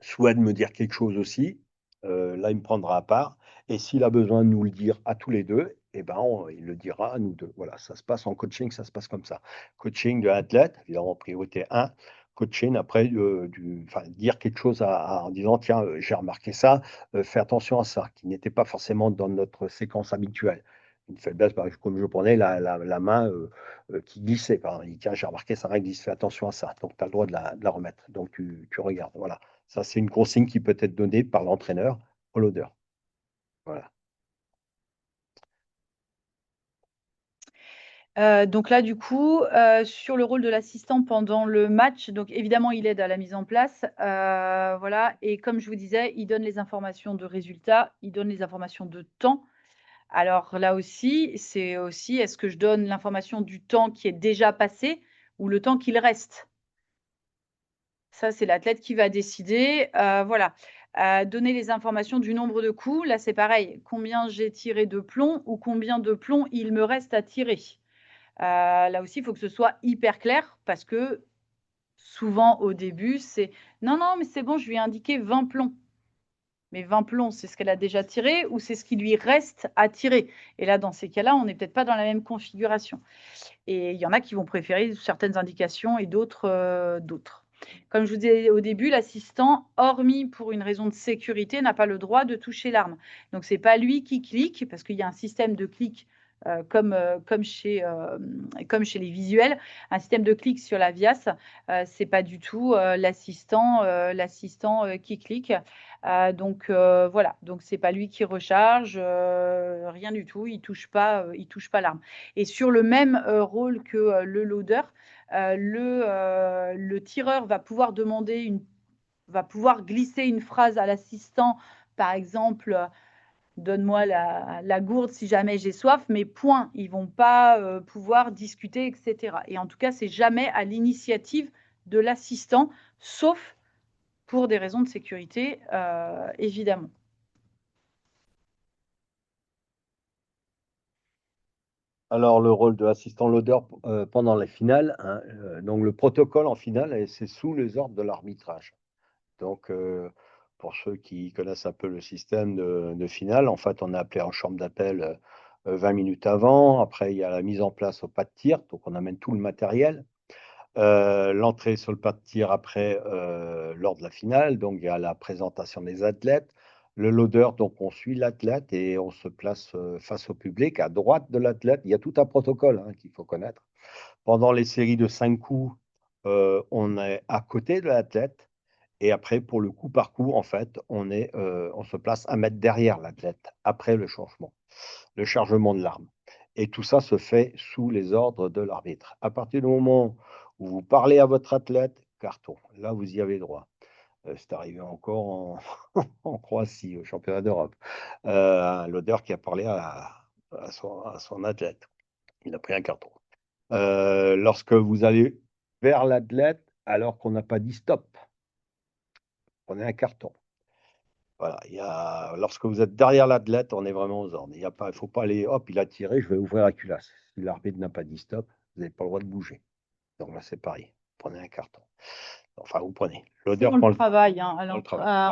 souhaite me dire quelque chose aussi, là, il me prendra à part. Et s'il a besoin de nous le dire à tous les deux, eh ben, il le dira à nous deux. Voilà, ça se passe en coaching, ça se passe comme ça. Coaching de l'athlète, évidemment, priorité 1. coacher après, enfin, dire quelque chose en disant, tiens, j'ai remarqué ça, fais attention à ça, qui n'était pas forcément dans notre séquence habituelle. Une faiblesse, par exemple, comme je prenais la main qui glissait, par exemple. Il dit, tiens, j'ai remarqué ça glisse, fais attention à ça. Donc, tu as le droit de la remettre. Donc, tu regardes. Voilà. Ça, c'est une consigne qui peut être donnée par l'entraîneur au loader. Voilà. Donc là, du coup, sur le rôle de l'assistant pendant le match, donc évidemment, il aide à la mise en place, voilà. Et comme je vous disais, il donne les informations de résultats, il donne les informations de temps. Alors là aussi, c'est aussi, est-ce que je donne l'information du temps qui est déjà passé ou le temps qu'il reste? Ça, c'est l'athlète qui va décider, voilà. Donner les informations du nombre de coups, là, c'est pareil. Combien j'ai tiré de plomb ou combien de plomb il me reste à tirer? Là aussi, il faut que ce soit hyper clair parce que souvent au début, c'est: «Non, non, mais c'est bon, je lui ai indiqué 20 plombs». Mais 20 plombs, c'est ce qu'elle a déjà tiré ou c'est ce qui lui reste à tirer? Et là, dans ces cas-là, on n'est peut-être pas dans la même configuration. Et il y en a qui vont préférer certaines indications et d'autres, d'autres. Comme je vous disais au début, l'assistant, hormis pour une raison de sécurité, n'a pas le droit de toucher l'arme. Donc c'est pas lui qui clique parce qu'il y a un système de clic, comme chez les visuels, un système de clic sur la VIAS, c'est pas du tout, l'assistant qui clique. Donc voilà, donc c'est pas lui qui recharge, rien du tout, il touche pas l'arme. Et sur le même rôle que le loader, le tireur va pouvoir va pouvoir glisser une phrase à l'assistant, par exemple, donne-moi la gourde si jamais j'ai soif, mais point. Ils vont pas pouvoir discuter, etc. Et en tout cas, c'est jamais à l'initiative de l'assistant, sauf pour des raisons de sécurité, évidemment. Alors, le rôle de l'assistant loader pendant les finales, hein, donc le protocole en finale, c'est sous les ordres de l'arbitrage. Donc, pour ceux qui connaissent un peu le système de finale, en fait, on est appelé en chambre d'appel 20 minutes avant. Après, il y a la mise en place au pas de tir, donc on amène tout le matériel. L'entrée sur le pas de tir après, lors de la finale, donc il y a la présentation des athlètes. Le loader, donc on suit l'athlète et on se place face au public. À droite de l'athlète, il y a tout un protocole hein, qu'il faut connaître. Pendant les séries de 5 coups, on est à côté de l'athlète. Et après, pour le coup par coup, en fait, on se place 1 mètre derrière l'athlète après le changement, le chargement de l'arme. Et tout ça se fait sous les ordres de l'arbitre. À partir du moment où vous parlez à votre athlète, carton. Là, vous y avez droit. C'est arrivé encore en Croatie, au championnat d'Europe. Un loader qui a parlé à son athlète. Il a pris un carton. Lorsque vous allez vers l'athlète, alors qu'on n'a pas dit stop, prenez un carton. Voilà, lorsque vous êtes derrière l'athlète, on est vraiment aux ordres. Il ne faut pas aller, hop, il a tiré, je vais ouvrir la culasse. Si l'arbitre n'a pas dit stop, vous n'avez pas le droit de bouger. Donc là, c'est pareil. Prenez un carton. Enfin, vous prenez. On le travaille hein,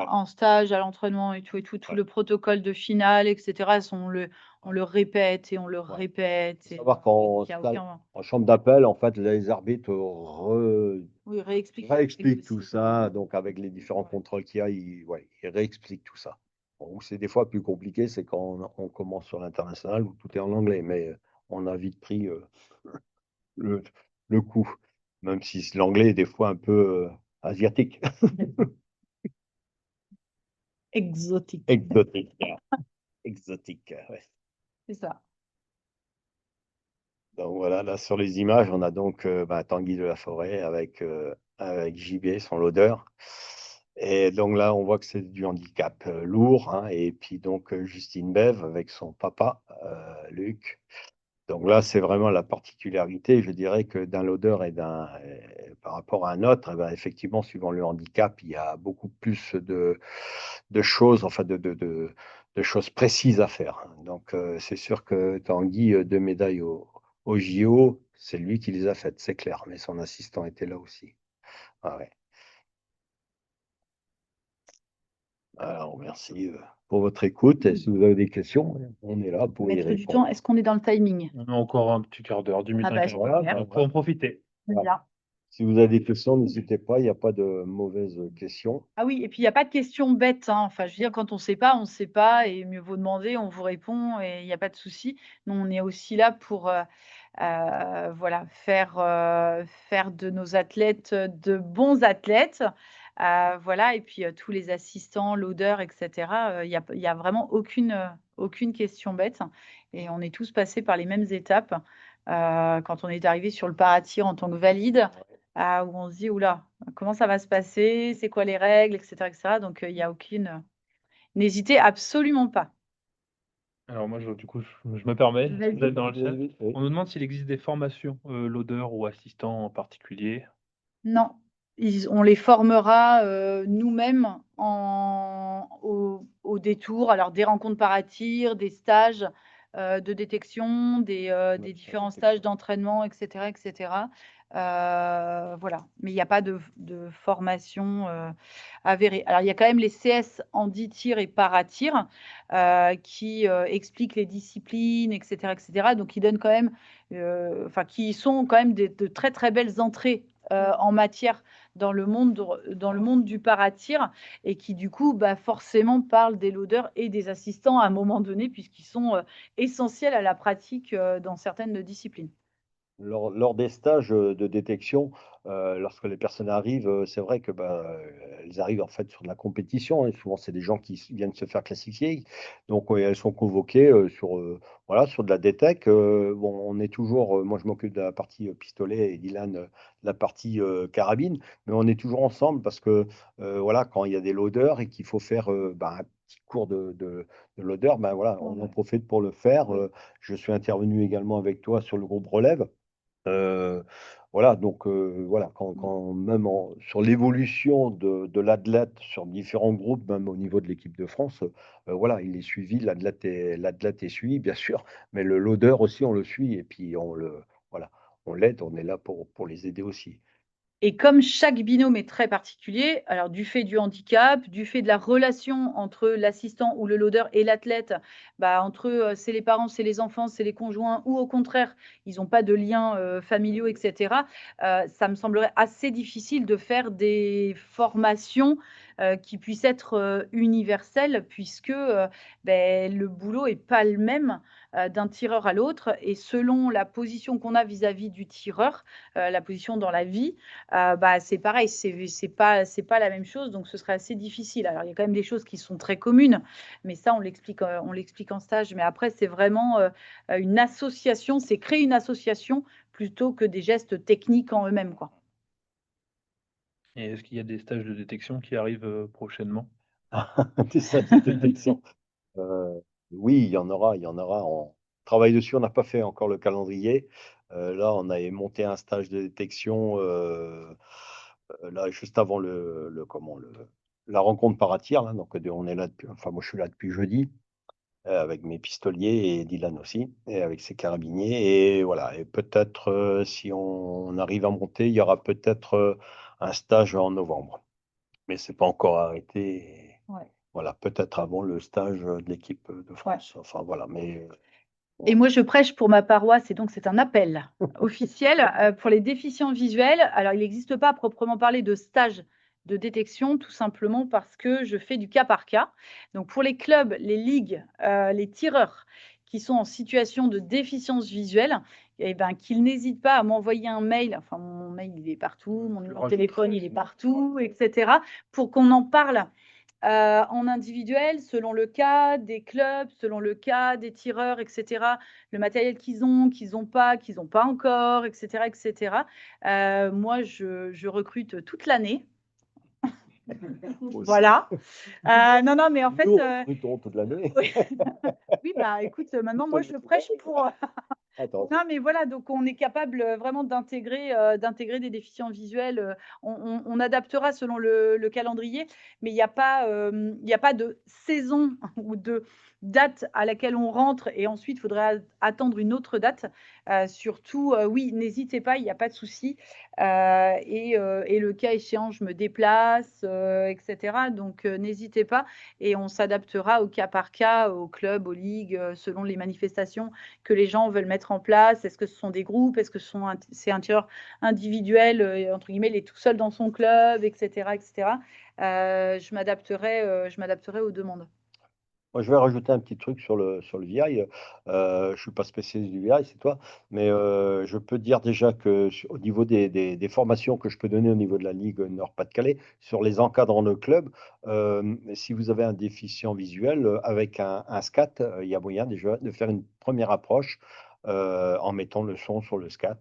en stage, à l'entraînement et tout, tout le protocole de finale, etc. On le répète et on le répète. Il faut savoir qu'en chambre d'appel, en fait, les arbitres réexpliquent tout ça. Donc, avec les différents contrôles qu'il y a, ils réexpliquent tout ça. Bon, où c'est des fois plus compliqué, c'est quand on commence sur l'international où tout est en anglais. Mais on a vite pris le coup, même si l'anglais est des fois un peu asiatique. Exotique. Exotique, ouais. C'est ça. Donc voilà, là sur les images, on a donc Tanguy de la Forêt avec JB, son loader. Et donc là, on voit que c'est du handicap lourd. Hein, et puis donc Justine Bev avec son papa, Luc. Donc là, c'est vraiment la particularité, je dirais, que d'un loader et par rapport à un autre, eh ben, effectivement, suivant le handicap, il y a beaucoup plus de choses, enfin de choses précises à faire. Donc c'est sûr que Tanguy, 2 médailles au JO, c'est lui qui les a faites, c'est clair, mais son assistant était là aussi. Ah ouais. Alors, merci pour votre écoute. Et si vous avez des questions, on est là pour y Mettre du répondre. temps, est-ce qu'on est dans le timing? On a encore un petit quart d'heure, 10 minutes, Ah bah, un quart d'heure. super. On peut en profiter. Bien. Si vous avez des questions, n'hésitez pas, il n'y a pas de mauvaises questions. Ah oui, et puis il n'y a pas de questions bêtes, hein. Enfin, je veux dire, quand on ne sait pas, on ne sait pas, et mieux vaut demander, on vous répond, et il n'y a pas de souci. Nous, on est aussi là pour voilà, faire de nos athlètes de bons athlètes. Voilà, et puis tous les assistants, l'odeur, etc. Il y a vraiment aucune question bête. Et on est tous passés par les mêmes étapes. Quand on est arrivé sur le paratir en tant que valide, où on se dit, oula, comment ça va se passer? C'est quoi les règles, etc., etc. Donc, il n'y a aucune. N'hésitez absolument pas. Alors moi, du coup, je me permets Vas-y. d'être dans le chat. Oui, oui. On nous demande s'il existe des formations, l'odeur ou assistant en particulier. Non, on les formera nous-mêmes au détour. Alors, des rencontres par tir, des stages de détection, des différents stages d'entraînement, etc., etc. Voilà, mais il n'y a pas de formation avérée. Alors, il y a quand même les CS handi-tir et para-tir qui expliquent les disciplines, etc., etc. Donc, qui donnent quand même, enfin, qui sont quand même de très, très belles entrées en matière dans le monde du paratir, et qui du coup forcément parlent des loaders et des assistants à un moment donné, puisqu'ils sont essentiels à la pratique dans certaines disciplines. Lors des stages de détection, lorsque les personnes arrivent, c'est vrai que elles arrivent en fait sur de la compétition, hein. Souvent, c'est des gens qui viennent se faire classifier. Donc, elles sont convoquées voilà, sur de la détec. Bon, on est toujours, moi je m'occupe de la partie pistolet et Dylan de la partie carabine, mais on est toujours ensemble parce que voilà, quand il y a des loaders et qu'il faut faire un petit cours de loader, voilà, on en profite pour le faire. Je suis intervenu également avec toi sur le groupe relève. Voilà, donc voilà, quand même sur l'évolution de l'athlète sur différents groupes, même au niveau de l'équipe de France, voilà, il est suivi, l'athlète est suivi, bien sûr, mais le loader aussi, on le suit et puis voilà, on l'aide, on est là pour les aider aussi. Et comme chaque binôme est très particulier, alors du fait du handicap, du fait de la relation entre l'assistant ou le loader et l'athlète, entre eux, c'est les parents, c'est les enfants, c'est les conjoints, ou au contraire, ils n'ont pas de liens familiaux, etc. Ça me semblerait assez difficile de faire des formations qui puissent être universelles, puisque le boulot n'est pas le même d'un tireur à l'autre, et selon la position qu'on a vis-à-vis du tireur, la position dans la vie, c'est pareil, c'est pas la même chose, donc ce serait assez difficile. Alors, il y a quand même des choses qui sont très communes, mais ça, on l'explique en stage. Mais après, c'est vraiment une association, c'est créer une association plutôt que des gestes techniques en eux-mêmes, quoi. Et est-ce qu'il y a des stages de détection qui arrivent prochainement? Des stages de détection. Oui, il y en aura. On travaille dessus, on n'a pas fait encore le calendrier. Là, on avait monté un stage de détection là, juste avant la rencontre par-à-tir, là. Donc, on est là depuis, enfin, moi, je suis là depuis jeudi avec mes pistoliers et Dylan aussi, et avec ses carabiniers. Et voilà, et peut-être, si on arrive à monter, il y aura peut-être un stage en novembre. Mais c'est pas encore arrêté. Ouais. Voilà, peut-être avant le stage de l'équipe de France. Enfin, voilà, mais Et moi, je prêche pour ma paroisse, et donc c'est un appel officiel pour les déficients visuels. Alors, il n'existe pas à proprement parler de stage de détection, tout simplement parce que je fais du cas par cas. Donc, pour les clubs, les ligues, les tireurs qui sont en situation de déficience visuelle, qu'ils n'hésitent pas à m'envoyer un mail. Enfin, mon mail, il est partout, mon numéro de téléphone, il est partout, etc., pour qu'on en parle en individuel, selon le cas des clubs, selon le cas des tireurs, etc. Le matériel qu'ils ont pas, qu'ils n'ont pas encore, etc., etc. Moi, je recrute toute l'année. Voilà. Non, mais en fait, nous recrutons toute l'année. oui, écoute, maintenant, moi, je prêche pour. Attends, Non, mais voilà, donc on est capable vraiment d'intégrer des déficients visuels. On adaptera selon le calendrier, mais il n'y a pas de saison ou de date à laquelle on rentre et ensuite il faudrait attendre une autre date. Surtout, oui, n'hésitez pas, il n'y a pas de souci. et le cas échéant, je me déplace, etc. Donc, n'hésitez pas et on s'adaptera au cas par cas, au club, aux ligues, selon les manifestations que les gens veulent mettre en place. Est-ce que ce sont des groupes? Est-ce que c'est un tireur individuel, entre guillemets, il est tout seul dans son club, etc., etc. Je m'adapterai aux demandes. Moi, je vais rajouter un petit truc sur le VI. Je suis pas spécialiste du VI, c'est toi, mais je peux dire déjà que au niveau des formations que je peux donner au niveau de la Ligue Nord-Pas-de-Calais, sur les encadrants de club, si vous avez un déficient visuel, avec un SCAT, il y a moyen déjà de faire une première approche en mettant le son sur le SCAT.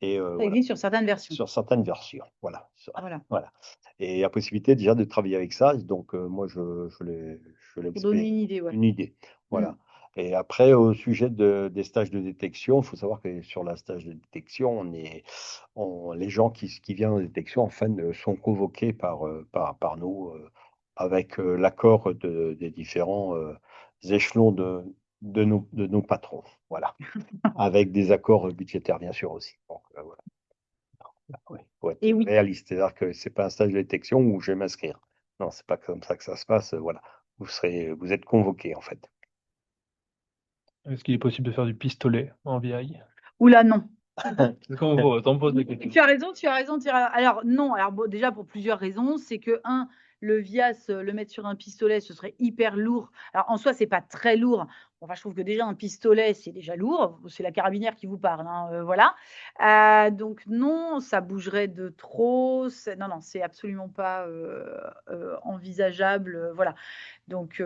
Et Ça voilà, existe sur certaines versions. sur certaines versions. Voilà. Voilà, Voilà. Et la possibilité déjà de travailler avec ça. Donc, moi, je pour donner l'expérimente. une idée, ouais. Une idée. Mm. Voilà. Et après, au sujet des stages de détection, il faut savoir que sur la stage de détection, les gens qui viennent en détection, en fait, sont convoqués par nous avec l'accord des différents échelons de nos patrons. Voilà. Avec des accords budgétaires, bien sûr, aussi. Donc, voilà. Oui, faut être Et oui. réaliste. C'est-à-dire que c'est pas un stage de détection où je vais m'inscrire. Non, c'est pas comme ça que ça se passe. Voilà. Vous êtes convoqué, en fait. Est-ce qu'il est possible de faire du pistolet en VI? Oula, non. C'est comme vous, t'en poses des questions. Tu as raison, tu as raison. Alors non, alors bon, déjà pour plusieurs raisons, c'est que le Vias, le mettre sur un pistolet, ce serait hyper lourd. Alors en soi, c'est pas très lourd. Enfin, je trouve que déjà un pistolet, c'est déjà lourd. C'est la carabinière qui vous parle, hein, voilà. Donc non, ça bougerait de trop. Non, non, c'est absolument pas envisageable. Voilà. Donc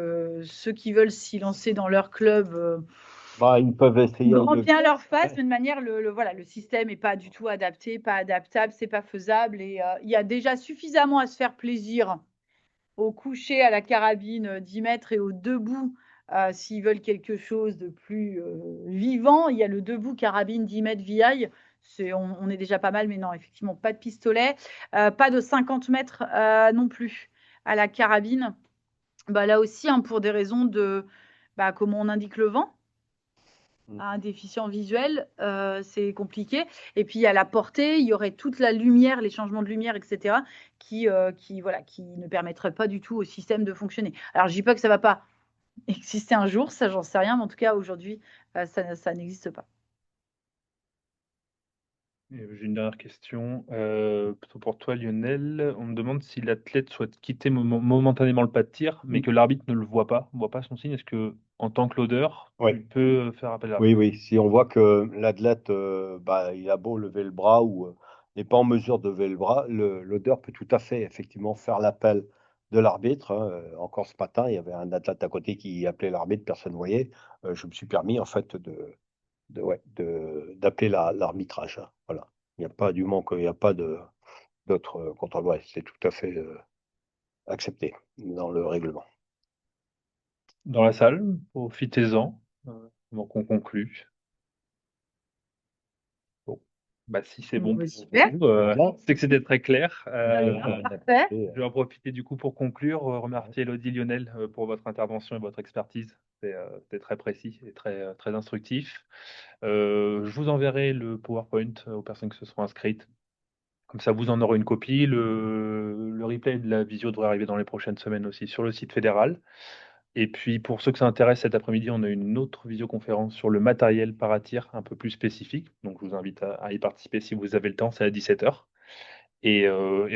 ceux qui veulent s'y lancer dans leur club. Bah, ils peuvent essayer Grand de. bien leur face, Ouais. mais de manière, voilà, le système n'est pas du tout adapté, pas adaptable, c'est pas faisable. Et il y a déjà suffisamment à se faire plaisir au coucher, à la carabine 10 mètres et au debout. S'ils veulent quelque chose de plus vivant, il y a le debout carabine 10 mètres VI. On est déjà pas mal, mais non, effectivement, pas de pistolet, pas de 50 mètres non plus à la carabine. Bah, là aussi, hein, pour des raisons de, comment on indique le vent à un déficient visuel, c'est compliqué. Et puis, à la portée, il y aurait toute la lumière, les changements de lumière, etc., voilà, qui ne permettraient pas du tout au système de fonctionner. Alors, je dis pas que ça va pas exister un jour, ça, j'en sais rien, mais en tout cas, aujourd'hui, ça n'existe pas. J'ai une dernière question, plutôt pour toi, Lionel. On me demande si l'athlète souhaite quitter momentanément le pas de tir, mais que l'arbitre ne le voit pas son signe. Est-ce que, en tant que loader, tu Ouais. peux faire appel à Oui, l'arbitre? oui. Si on voit que l'athlète, il a beau lever le bras ou n'est pas en mesure de lever le bras, l'odeur peut tout à fait, effectivement, faire l'appel de l'arbitre, hein. Encore ce matin, il y avait un athlète à côté qui appelait l'arbitre, personne ne voyait. Je me suis permis, en fait, d'appeler l'arbitrage, hein. Voilà. Il n'y a pas du manque, il n'y a pas d'autre contrôle. Ouais, c'est tout à fait accepté dans le règlement. Dans la salle, profitez-en, avant qu'on conclue. Bon, bah, si c'est bon Bon, pour super. vous, c'est que c'était très clair. Parfait. Je vais en profiter du coup pour conclure, remercier Elodie, Lionel, pour votre intervention et votre expertise. C'était très précis et très instructif. Je vous enverrai le PowerPoint aux personnes qui se sont inscrites. Comme ça, vous en aurez une copie. Le replay de la visio devrait arriver dans les prochaines semaines aussi sur le site fédéral. Et puis, pour ceux que ça intéresse, cet après-midi, on a une autre visioconférence sur le matériel paratir un peu plus spécifique. Donc, je vous invite à y participer si vous avez le temps. C'est à 17h. Et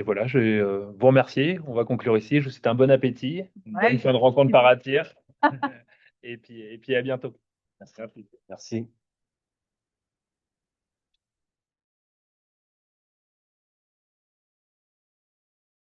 voilà, je vais vous remercier. On va conclure ici. Je vous souhaite un bon appétit, une bonne fin de rencontre paratir. Et puis à bientôt. Merci. Merci.